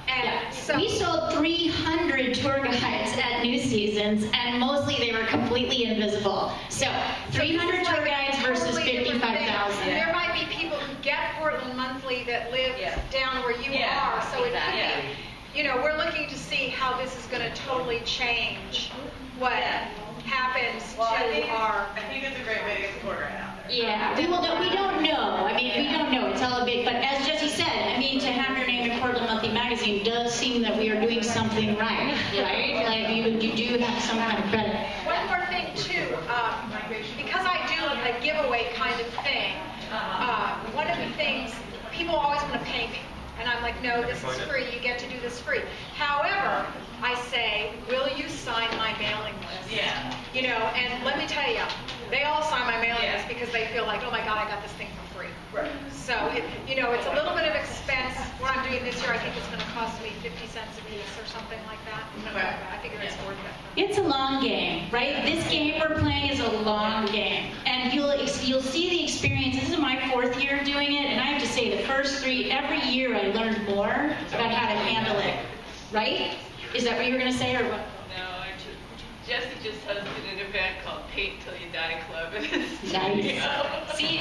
Speaker 10: And so
Speaker 1: We sold 300 tour guides at New Seasons, and mostly they were completely invisible. So 300 tour guides versus
Speaker 10: totally different thing.
Speaker 1: 55,000.
Speaker 10: And there might be people who get Portland Monthly that live down where you are, so it could be, we're looking to see how this is going to totally change what happens to our...
Speaker 11: I think it's a great way to get the tour guide out there.
Speaker 1: Yeah, we don't know. I mean, we don't know. It's all a big, but as Jesse said, I mean, to have your name in Portland Monthly Magazine does seem that we are doing something right? Like, you do have some kind of credit.
Speaker 10: One more thing too, because I do a giveaway kind of thing, one of the things, people always want to pay me. And I'm like, no, this is free, you get to do this free. However, I say, will you sign my mailing list?
Speaker 11: Yeah.
Speaker 10: And let me tell you, they all sign my mailing list because they feel like, oh my God, I got this thing for free.
Speaker 11: Right.
Speaker 10: So, it's a little bit of expense. What I'm doing this year, I think it's going to cost me 50 cents a piece or something like that.
Speaker 11: Okay.
Speaker 10: I figure it's worth it.
Speaker 1: It's a long game, right? This game we're playing is a long game, and you'll see the experience. This is my 4th year doing it, and I have to say, the first 3, every year I learned more about how to handle it. Right? Is that what you were going to say, or what?
Speaker 5: No, Jesse just hosted an event called Paint Till You Die Club. And it's
Speaker 1: Nice. See?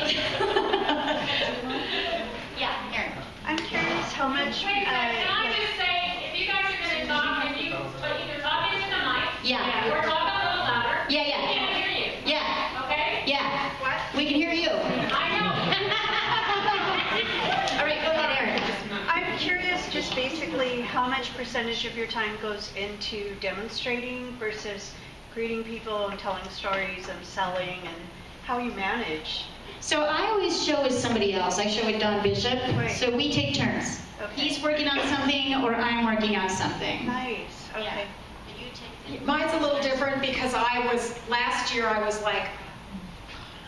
Speaker 1: Yeah, Erin.
Speaker 8: I'm curious how much.
Speaker 3: Wait a second, can I just say, if you guys are going to talk, if you either talk into the mic
Speaker 1: Yeah.
Speaker 3: or talk a little louder,
Speaker 1: Yeah.
Speaker 3: I can't hear you.
Speaker 1: Yeah.
Speaker 3: Okay?
Speaker 1: Yeah.
Speaker 10: What?
Speaker 1: We can hear you.
Speaker 3: I know.
Speaker 1: All right, go ahead, Erin.
Speaker 8: I'm curious just basically how much percentage of your time goes into demonstrating versus greeting people and telling stories and selling and how you manage.
Speaker 1: So I always show with somebody else. I show with Don Bishop.
Speaker 8: Right.
Speaker 1: So we take turns.
Speaker 8: Okay.
Speaker 1: He's working on something or I'm working on something.
Speaker 8: Nice. Okay.
Speaker 10: Mine's a little different because last year I was like,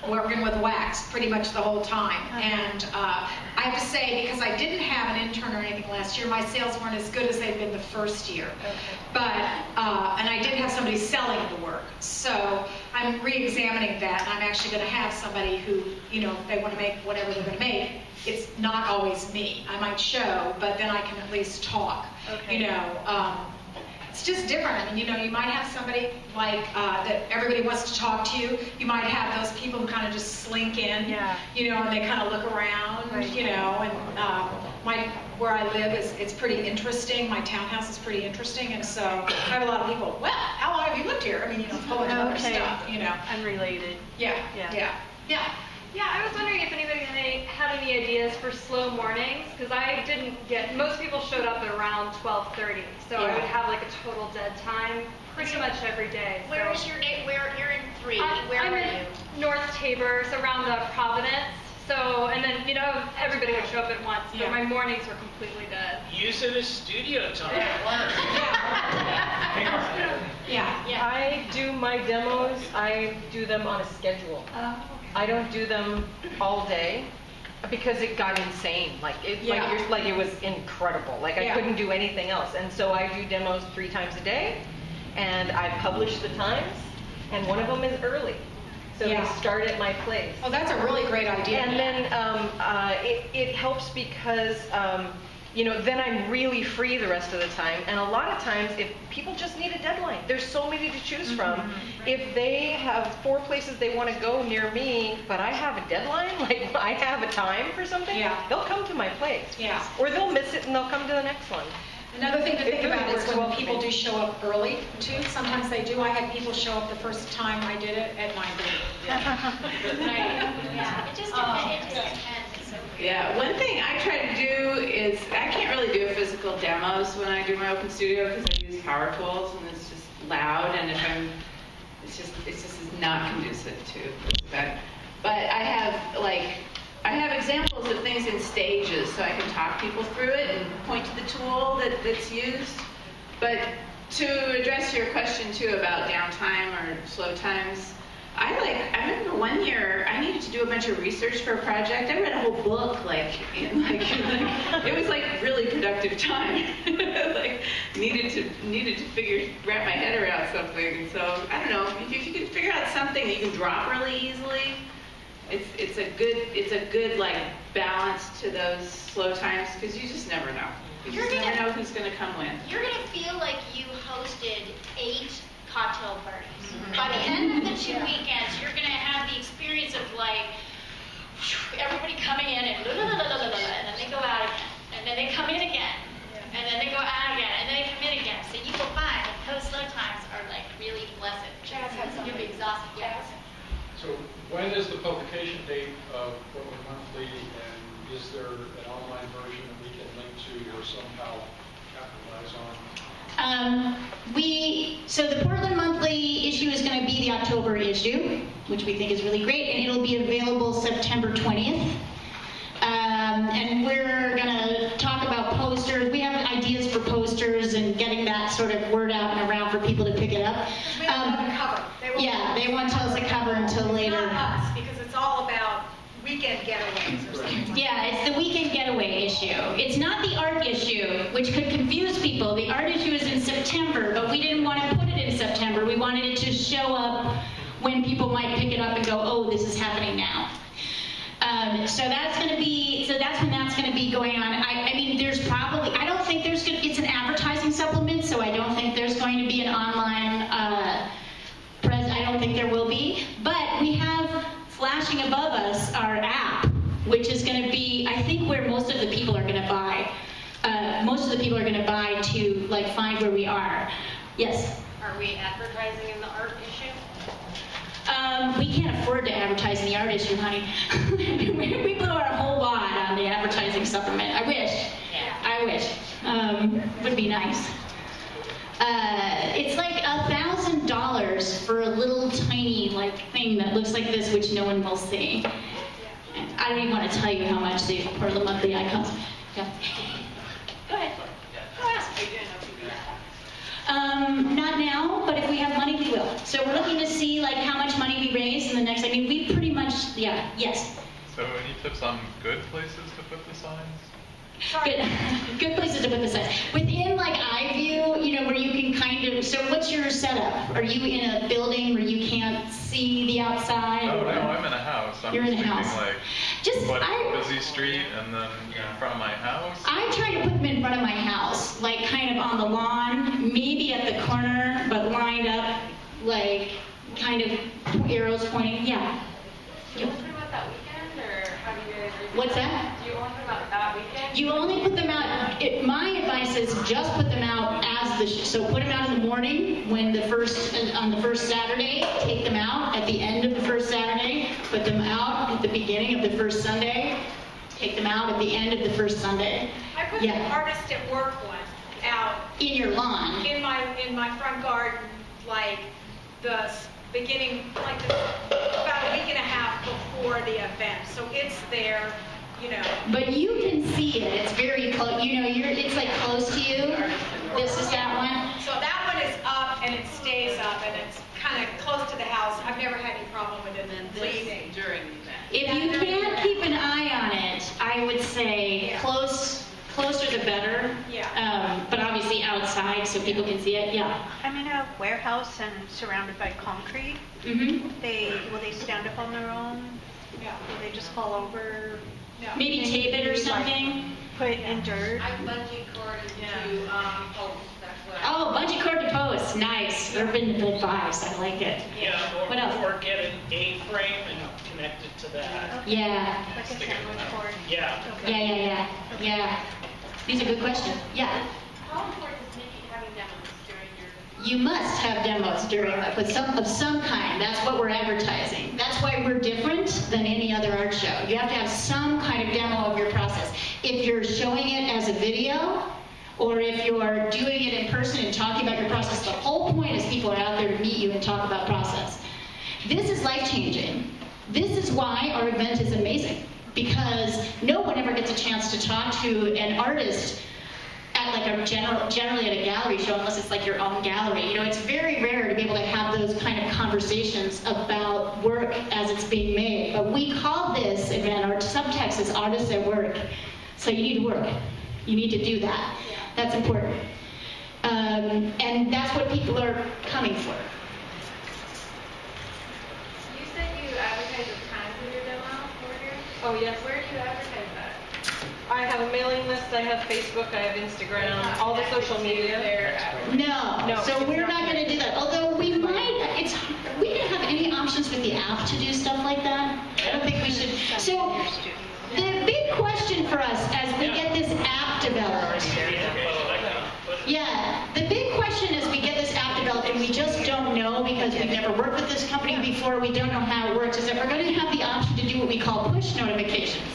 Speaker 10: working with wax pretty much the whole time. And I have to say, because I didn't have an intern or anything last year, my sales weren't as good as they've been the first year. But, and I did have somebody selling the work. So I'm re-examining that, and I'm actually going to have somebody who, you know, if they want to make whatever they're going to make, it's not always me. I might show, but then I can at least talk. You know, it's just different. I mean, you know, you might have somebody like that everybody wants to talk to you. You might have those people who kind of just slink in, you know, and they kind of look around, you know, and where I live it's pretty interesting. My townhouse is pretty interesting, and so I have a lot of people, well, how long have you lived here? I mean, you know, a whole bunch of other stuff, you know.
Speaker 8: Unrelated.
Speaker 10: Yeah.
Speaker 13: Yeah, I was wondering if anybody had any ideas for slow mornings, because I didn't get, most people showed up at around 12:30, so I would have like a total dead time pretty much every day.
Speaker 3: Where is your name? Where you're in 3? Where
Speaker 13: I'm
Speaker 3: are
Speaker 13: in
Speaker 3: you?
Speaker 13: North Tabor, so around Providence. So, and then, you know, everybody would show up at once, but my mornings were completely dead.
Speaker 9: Use it as studio time.
Speaker 2: I do my demos, I do them on a schedule. I don't do them all day because it got insane. Like it was incredible. Like I couldn't do anything else. And so I do demos 3 times a day, and I publish the times, and one of them is early. So they start at my place.
Speaker 10: Oh, that's a really great idea.
Speaker 2: And then it helps because you know, then I'm really free the rest of the time. And a lot of times, if people just need a deadline, there's so many to choose from. If they have 4 places they want to go near me, but I have a deadline, like I have a time for something, they'll come to my place. Or they'll miss it and they'll come to the next one.
Speaker 10: Another thing to think about is when people do show up early, too. Sometimes they do. I had people show up the first time I did it at 9:30.
Speaker 3: It just depends.
Speaker 4: Yeah, one thing I try to do is, I can't really do physical demos when I do my open studio because I use power tools and it's just loud, and it's just is not conducive to that. But I have examples of things in stages so I can talk people through it and point to the tool that's used. But to address your question too about downtime or slow times, I remember one year I needed to do a bunch of research for a project. I read a whole book it was like really productive time. needed to wrap my head around something. So I don't know, if you can figure out something that you can drop really easily, it's a good like balance to those slow times, because you just never know. You just never know who's going to come when.
Speaker 3: You're going to feel like you hosted 8 cocktail parties. By the end of the 2 weekends, you're going to have the experience of like everybody coming in and and then they go out again, and then they come in again, and then they go out again, and then they come in again. So you will find that those slow times are like really blessed. You'll be exhausted. Yes.
Speaker 14: So when is the publication date of Portland Monthly, and is there an online version that we can link to or somehow capitalize on?
Speaker 1: So the Portland Monthly issue is going to be the October issue, which we think is really great, and it'll be available September 20th. And we're going to talk about posters. We have ideas for posters and getting that sort of word out and around for people to pick it up.
Speaker 10: We don't have a cover.
Speaker 1: They won't tell us a cover until later.
Speaker 10: Not us, because it's all about weekend getaways or something.
Speaker 1: Yeah, it's the weekend getaway issue. It's not the art issue, which could confuse people. The art issue is in September, but we didn't want to put it in September. We wanted it to show up when people might pick it up and go, oh, this is happening now. So that's when that's going to be going on. I mean, there's probably, I don't think it's an advertising supplement, so I don't think there's going to be an online I don't think there will be. But we have flashing above us our app, which is going to be, I think, where most of the people are going to buy. Most of the people are going to buy to like find where we are. Yes?
Speaker 5: Are we advertising in the art issue?
Speaker 1: We can't afford to advertise in the art issue, honey. We blew our whole wad on the advertising supplement. I wish.
Speaker 5: Yeah.
Speaker 1: I wish. Would be nice. It's like $1,000 for a little tiny like thing that looks like this, which no one will see. I don't even want to tell you how much the Portland Monthly icons. Yeah. Go ahead. Not now, but if we have money, we will. So we're looking to see like how much money we raise in the next. I mean, we pretty much Yeah, yes.
Speaker 15: So any tips on good places to put the signs?
Speaker 1: Good places to put the signs. Within like eye view, you know, where you can kind of, so what's your setup? Are you in a building where you can't see the outside?
Speaker 15: Oh,
Speaker 1: or-
Speaker 15: no, I'm in a house. I'm
Speaker 1: You're in a
Speaker 15: thinking
Speaker 1: house.
Speaker 15: like,
Speaker 1: Just,
Speaker 15: what,
Speaker 1: I-
Speaker 15: busy street and then in front of my house?
Speaker 1: I try to put them in front of my house, like kind of on the lawn, maybe at the corner, but lined up, like kind of arrows pointing, yeah.
Speaker 5: Do you only put them out that weekend, or how do you guys?
Speaker 1: What's that?
Speaker 5: Do you only put them out that weekend?
Speaker 1: You only put them out, my advice is just put them out so put them out in the morning when on the first Saturday, take them out at the end of the first Saturday, put them out at the beginning of the first Sunday, take them out at the end of the first Sunday.
Speaker 10: I put
Speaker 1: Yeah.
Speaker 10: the artist at work one out
Speaker 1: In your lawn.
Speaker 10: in my front garden, like the beginning, like about a week and a half before the event. So it's there, you know.
Speaker 1: But you can see it. It's very close. You know, it's like close to you. This is that one.
Speaker 10: So that one is up and it stays up and it's kind of close to the house. I've never had any problem with it leaving.
Speaker 11: During the event.
Speaker 1: If you can't keep an eye on it, I would say closer the better.
Speaker 10: Yeah.
Speaker 1: But obviously outside so people can see it. Yeah.
Speaker 8: I'm in a warehouse and surrounded by concrete.
Speaker 1: Mm-hmm.
Speaker 8: Will they stand up on their own?
Speaker 10: Yeah.
Speaker 8: Will they just fall over?
Speaker 1: Maybe tape it or something.
Speaker 8: Put it in dirt?
Speaker 3: I bungee corded to posts, that's what I.
Speaker 1: Oh, bungee cord to post. Nice. Urban advice. I like it.
Speaker 9: Yeah,
Speaker 1: What else?
Speaker 9: or get an A-frame and connect it to that.
Speaker 1: Yeah.
Speaker 8: Like a sandwich cord?
Speaker 9: Yeah.
Speaker 1: Yeah. These are good questions. Yeah.
Speaker 3: How important is having demos during your?
Speaker 1: You must have demos during that, but of some kind. That's what we're advertising. That's why we're different than any other art show. You have to have some kind of demo of your process. If you're showing it as a video, or if you're doing it in person and talking about your process, the whole point is people are out there to meet you and talk about process. This is life-changing. This is why our event is amazing, because no one ever gets a chance to talk to an artist at like generally at a gallery show, unless it's like your own gallery. You know, it's very rare to be able to have those kind of conversations about work as it's being made. But we call this event, our subtext is Artists at Work. So you need to work. You need to do that. That's important. And that's what people are coming for.
Speaker 5: You said you advertise the times of your demo order?
Speaker 2: Oh, yes.
Speaker 5: Where do you advertise that?
Speaker 2: I have a mailing list, I have Facebook, I have Instagram, all the social media.
Speaker 1: No.
Speaker 2: No.
Speaker 1: So we're not going to do that. Although we might, we didn't have any options with the app to do stuff like that. I don't think we should. So the big question for us as we get this app developed. Yeah, the big question is we get this app developed and we just don't know because we've never worked with this company before, we don't know how it works, is that we're going to have the option to do what we call push notifications.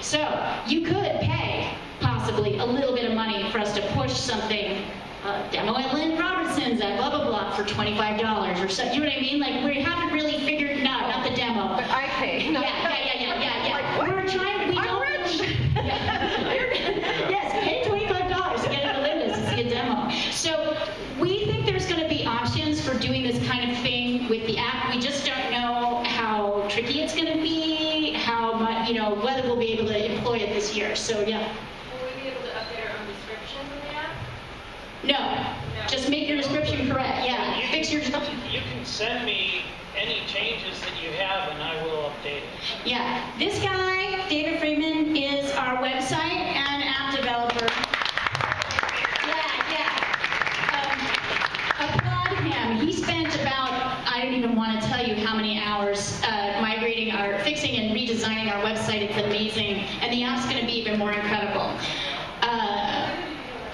Speaker 1: So you could pay possibly a little bit of money for us to push something, demo at Lynn Robertson's at blah, blah, blah for $25 or so. You know what I mean? Like we haven't really figured it out, not the demo.
Speaker 2: But I pay.
Speaker 1: Yeah.
Speaker 2: Like,
Speaker 1: We're trying,
Speaker 2: I'm rich.
Speaker 1: Yes, pay $25 to get into Linda's to see a demo. So we think there's going to be options for doing this kind of thing with the app. We just don't know how tricky it's going to be, how much, whether we'll be able to employ it this year. So yeah.
Speaker 5: Will we be able to update our own descriptions in the app?
Speaker 1: No, just make your description correct. Yeah, fix your description.
Speaker 9: You can send me any changes that you have and I will update it.
Speaker 1: Yeah, this guy, David Freeman, is our website and app developer. Applaud him. He spent about, I don't even want to tell you how many hours fixing and redesigning our website. It's amazing. And the app's going to be even more incredible.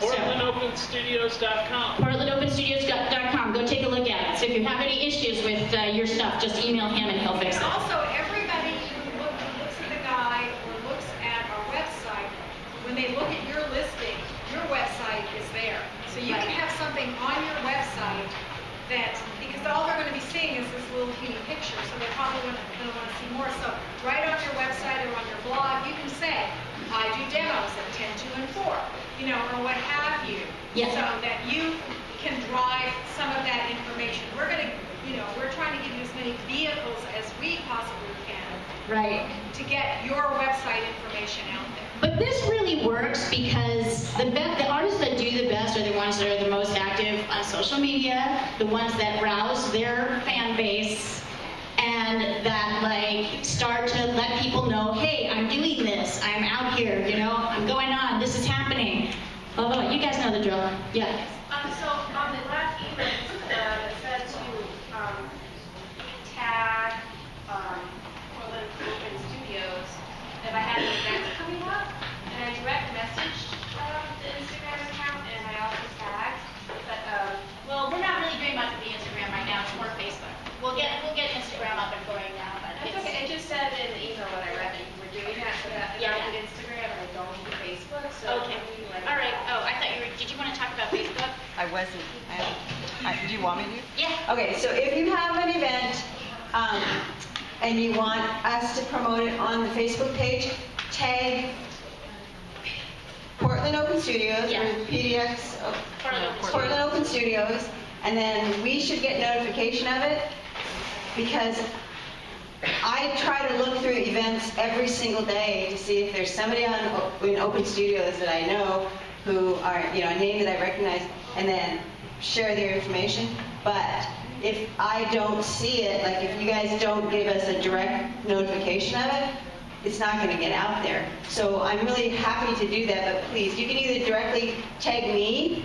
Speaker 9: PortlandOpenStudios.com.
Speaker 1: PortlandOpenStudios.com. Go take a look at it. So if you have any issues with your stuff, just email him and he'll fix it.
Speaker 10: Also, everybody who looks at the guide or looks at our website, when they look at your listing, your website is there. So you can have something on your website that, because all they're going to be seeing is this little teeny picture, so they're probably going to want to see more. So right on your website or on your blog, you can say, I do demos at 10, 2, and 4, you know, or what have you.
Speaker 1: Yeah.
Speaker 10: So that you can drive some of that information. We're going to, you know, we're trying to give you as many vehicles as we possibly can.
Speaker 1: Right.
Speaker 10: To get your website information out there.
Speaker 1: But this really works because the artists that do the best are the ones that are the most active on social media, the ones that rouse their fan base, and that like start to let people know, hey, I'm doing this, I'm out here, you know, I'm going on, this is happening. Oh, you guys know the drill. Yeah.
Speaker 3: So on the last email, it said to tag Portland Open Studios if I had any events coming up, and I direct messaged the Instagram account, and I also tagged. But well, we're not really doing much with the Instagram right now. It's more Facebook. We'll get Instagram up and going now, but it's okay. It just said in the email that I read that you were doing that, so that I don't need Instagram and I don't need Facebook. So okay. All right. Oh, I thought you were. Did you want to talk about Facebook?
Speaker 16: I wasn't. Do you want me to?
Speaker 3: Yeah.
Speaker 16: Okay, so if you have an event and you want us to promote it on the Facebook page, tag Portland Open Studios or PDX Portland Open Studios, and then we should get notification of it because I try to look through events every single day to see if there's somebody in Open Studios that I know who are, you know, a name that I recognize, and then share their information. But if I don't see it, like if you guys don't give us a direct notification of it, it's not going to get out there. So I'm really happy to do that, but please, you can either directly tag me,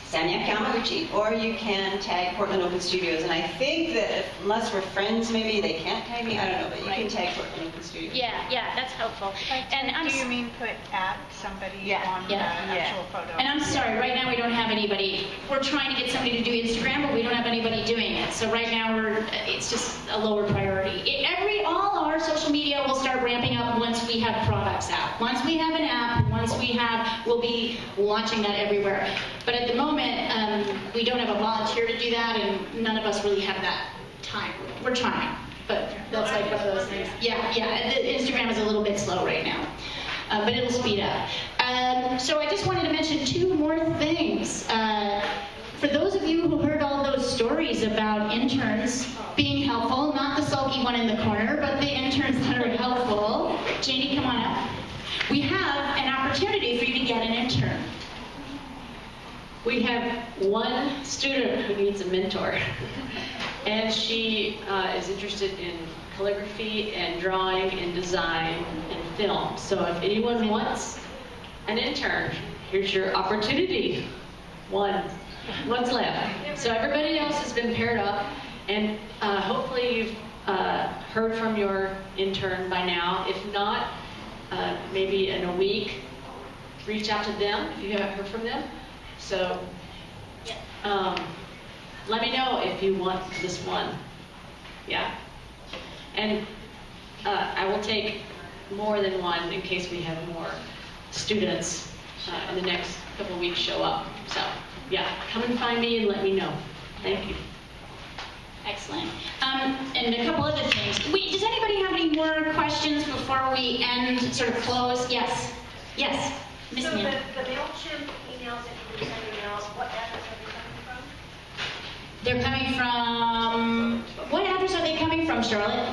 Speaker 16: Samia Kamaguchi, or you can tag Portland Open Studios. And I think that unless we're friends, maybe they can't tag me. I don't know, but you can tag Portland Open Studios.
Speaker 1: Yeah, that's helpful. And
Speaker 8: do you mean put at somebody on the actual photo?
Speaker 1: And I'm sorry, right now we don't have anybody. We're trying to get somebody to do Instagram, but we don't have anybody doing it. So right now it's just a lower priority. All our social media will start ramping up once we have products out. Once we have an app, we'll be launching that everywhere. But at the moment, we don't have a volunteer to do that, and none of us really have that time. We're trying, but that's like one of those things. Yeah, the Instagram is a little bit slow right now, but it'll speed up. So I just wanted to mention two more things. For those of you who heard all those stories about interns being helpful, not the sulky one in the corner, but the interns that are helpful, Janie, come on up. We have an opportunity for you to get an intern.
Speaker 17: We have one student who needs a mentor, and she is interested in calligraphy and drawing and design and film. So if anyone wants an intern, here's your opportunity. One's left. So everybody else has been paired up, and hopefully you've heard from your intern by now. If not, maybe in a week, reach out to them if you haven't heard from them. So let me know if you want this one. Yeah. And I will take more than one in case we have more students in the next couple weeks show up. So yeah, come and find me and let me know. Thank you.
Speaker 1: Excellent. And a couple other things. Does anybody have any more questions before we end, sort of close? Yes. Miss
Speaker 3: So the
Speaker 1: Nan.
Speaker 3: MailChimp emails that you send emails, what address are they coming from?
Speaker 1: They're coming from, what address are they coming from, Charlotte?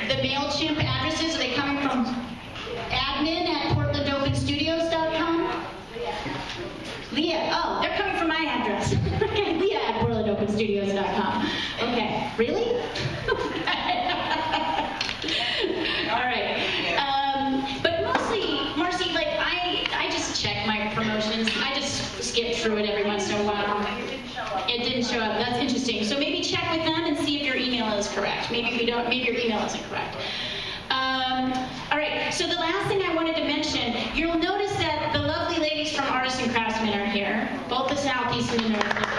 Speaker 1: The MailChimp addresses, are they coming from admin@portlandopenstudios.com? Leah, oh, they're coming from my address. Okay, Leah@portlandopenstudios.com. Okay, really? All right. But mostly, Marcy, like I just check my promotions. I just skip through it every once in a while. It didn't show up. That's interesting. So maybe check with them and see if your email is correct. Maybe your email isn't correct. All right, so the last thing I wanted to mention, you'll notice that the lovely ladies from Artists and Craftsmen are here, both the Southeast and the North locations.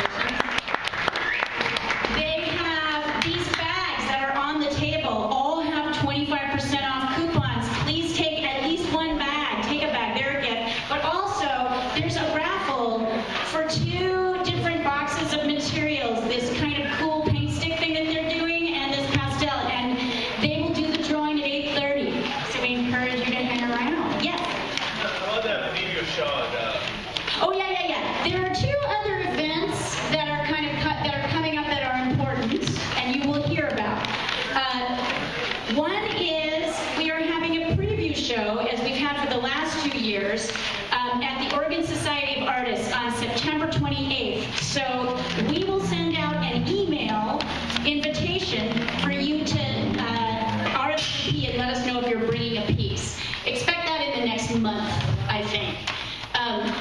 Speaker 1: They have these bags that are on the table, all have 25% off coupons. Please take at least one bag. Take a bag, they're a gift. But also, there's a raffle for 2 different boxes of materials Oh yeah. There are 2 other events that are that are coming up that are important, and you will hear about. One is we are having a preview show, as we've had for the last 2 years, at the Oregon Society of Artists on September 28th. So we will send out an email invitation for you to RSVP and let us know if you're bringing a piece. Expect that in the next month, I think.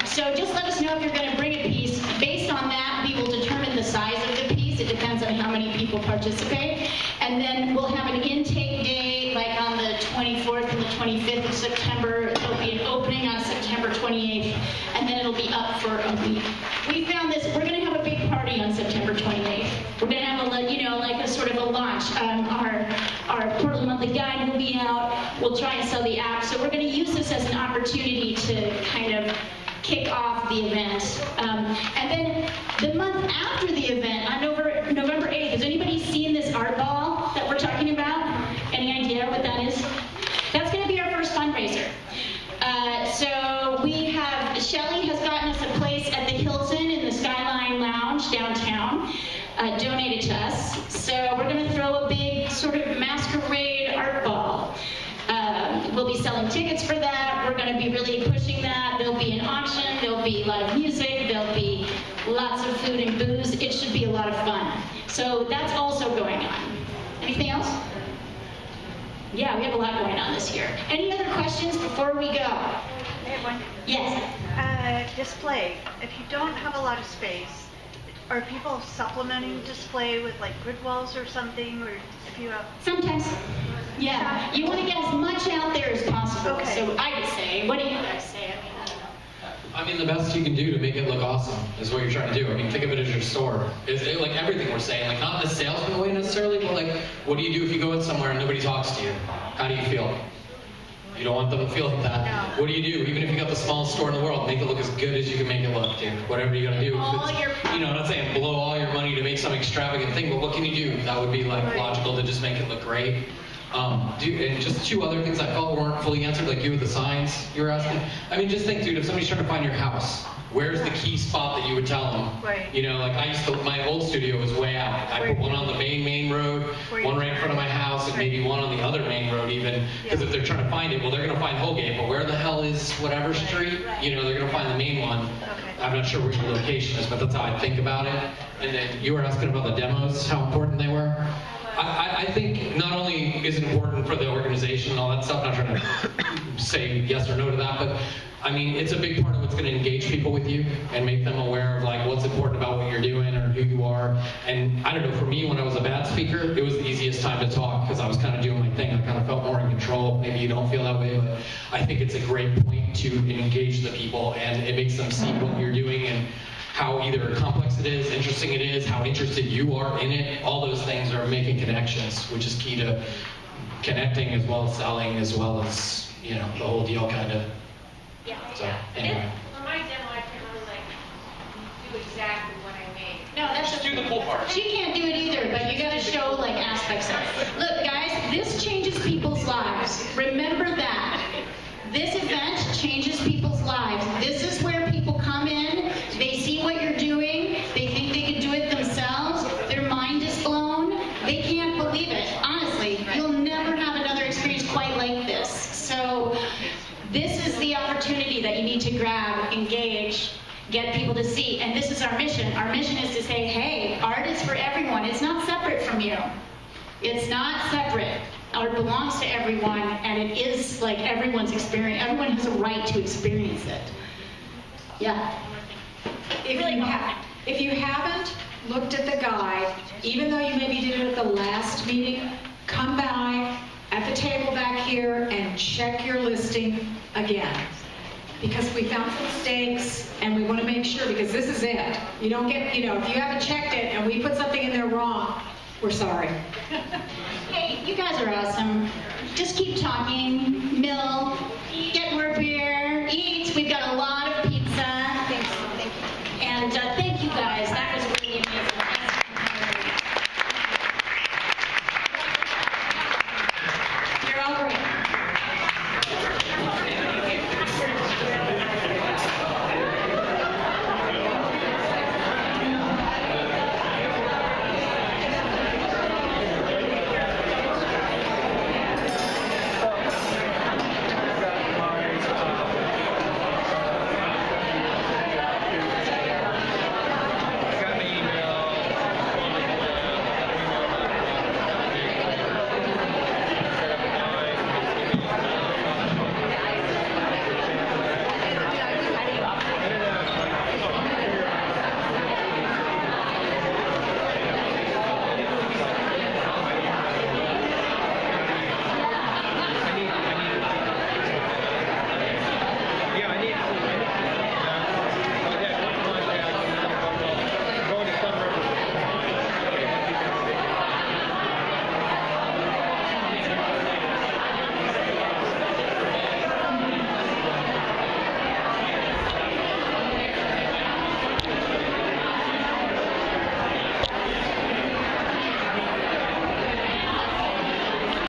Speaker 1: So just let us know if you're going to bring a piece. Based on that, we will determine the size of the piece. It depends on how many people participate. And then we'll have an intake day, like on the 24th and the 25th of September. There'll be an opening on September 28th, and then it'll be up for a week. We found this, we're going to have a big party on September 28th. We're going to have like a sort of a launch. Our Portland Monthly Guide will be out. We'll try and sell the app. So we're going to use this as an opportunity to kind of kick off the event. And then the month after the event, on November 8th, has anybody seen this art ball that we're talking about? Any idea what that is? That's going to be our first fundraiser. So we have, Shelley has gotten us a place at the Hilton in the Skyline Lounge downtown, donated to us. So we're going to throw a big sort of masquerade art ball. We'll be selling tickets for that. We're going to be really pushing that. There'll be an auction. There'll be live music. There'll be lots of food and booze. It should be a lot of fun. So that's also going on. Anything else? Yeah, we have a lot going on this year. Any other questions before we go?
Speaker 8: I have one.
Speaker 1: Yes.
Speaker 8: Display. If you don't have a lot of space, are people supplementing display with like grid walls or something, or if you have?
Speaker 1: Sometimes. Yeah. You want to get as much out there as possible.
Speaker 8: Okay.
Speaker 1: So I would say, what do you guys say?
Speaker 7: I mean, the best you can do to make it look awesome is what you're trying to do. I mean, think of it as your store. It's like everything we're saying, like not in a salesman way necessarily, but like, what do you do if you go in somewhere and nobody talks to you? How do you feel? You don't want them to feel like that.
Speaker 8: No.
Speaker 7: What do? Even if you got the smallest store in the world, make it look as good as you can make it look, dude. Whatever you gotta do. I'm not saying blow all your money to make some extravagant thing, but what can you do? That would be like logical to just make it look great. And just 2 other things I felt weren't fully answered, like you with the signs you were asking. I mean, just think, dude, if somebody's trying to find your house, where's the key spot that you would tell them?
Speaker 8: Right.
Speaker 7: You know, like my old studio was way out. I put one on the main road, one right in front of my house, and maybe one on the other main road even. Because if they're trying to find it, well, they're going to find Holgate, but where the hell is whatever street? You know, they're going to find the main one. I'm not sure where your location is, but that's how I think about it. And then you were asking about the demos, how important they were. I think not only is it important for the organization and all that stuff, not trying to say yes or no to that, but I mean, it's a big part of what's going to engage people with you and make them aware of like what's important about what you're doing or who you are. And I don't know, for me, when I was a bad speaker, it was the easiest time to talk because I was kind of doing my thing. I kind of felt more in control. Maybe you don't feel that way, but I think it's a great point to engage the people, and it makes them see what you're doing and how either complex it is, interesting it is, how interested you are in it. All those things are making connections, which is key to connecting as well as selling, as well as, you know, the whole deal kind of.
Speaker 3: Yeah.
Speaker 7: So, anyway.
Speaker 3: For my demo, I can't really like do exactly what I made.
Speaker 1: No, that's
Speaker 7: just do the cool part.
Speaker 1: She can't do it either, but you got to show like aspects of it. Look, guys, this changes people's lives. Remember that. This event changes people's lives. This is where people come in, they see what you're doing, they think they can do it themselves, their mind is blown, they can't believe it. Honestly, you'll never have another experience quite like this. So this is the opportunity that you need to grab, engage, get people to see. And this is our mission. Our mission is to say, hey, art is for everyone. It's not separate from you. It's not separate. Art belongs to everyone, and it is like everyone's experience. Everyone has a right to experience it. Yeah.
Speaker 10: If you haven't looked at the guide, even though you maybe did it at the last meeting, come by at the table back here and check your listing again. Because we found some mistakes, and we want to make sure, because this is it. You don't get, you know, if you haven't checked it and we put something in there wrong, we're sorry.
Speaker 1: Hey, you guys are awesome. Just keep talking. Mill, get more beer.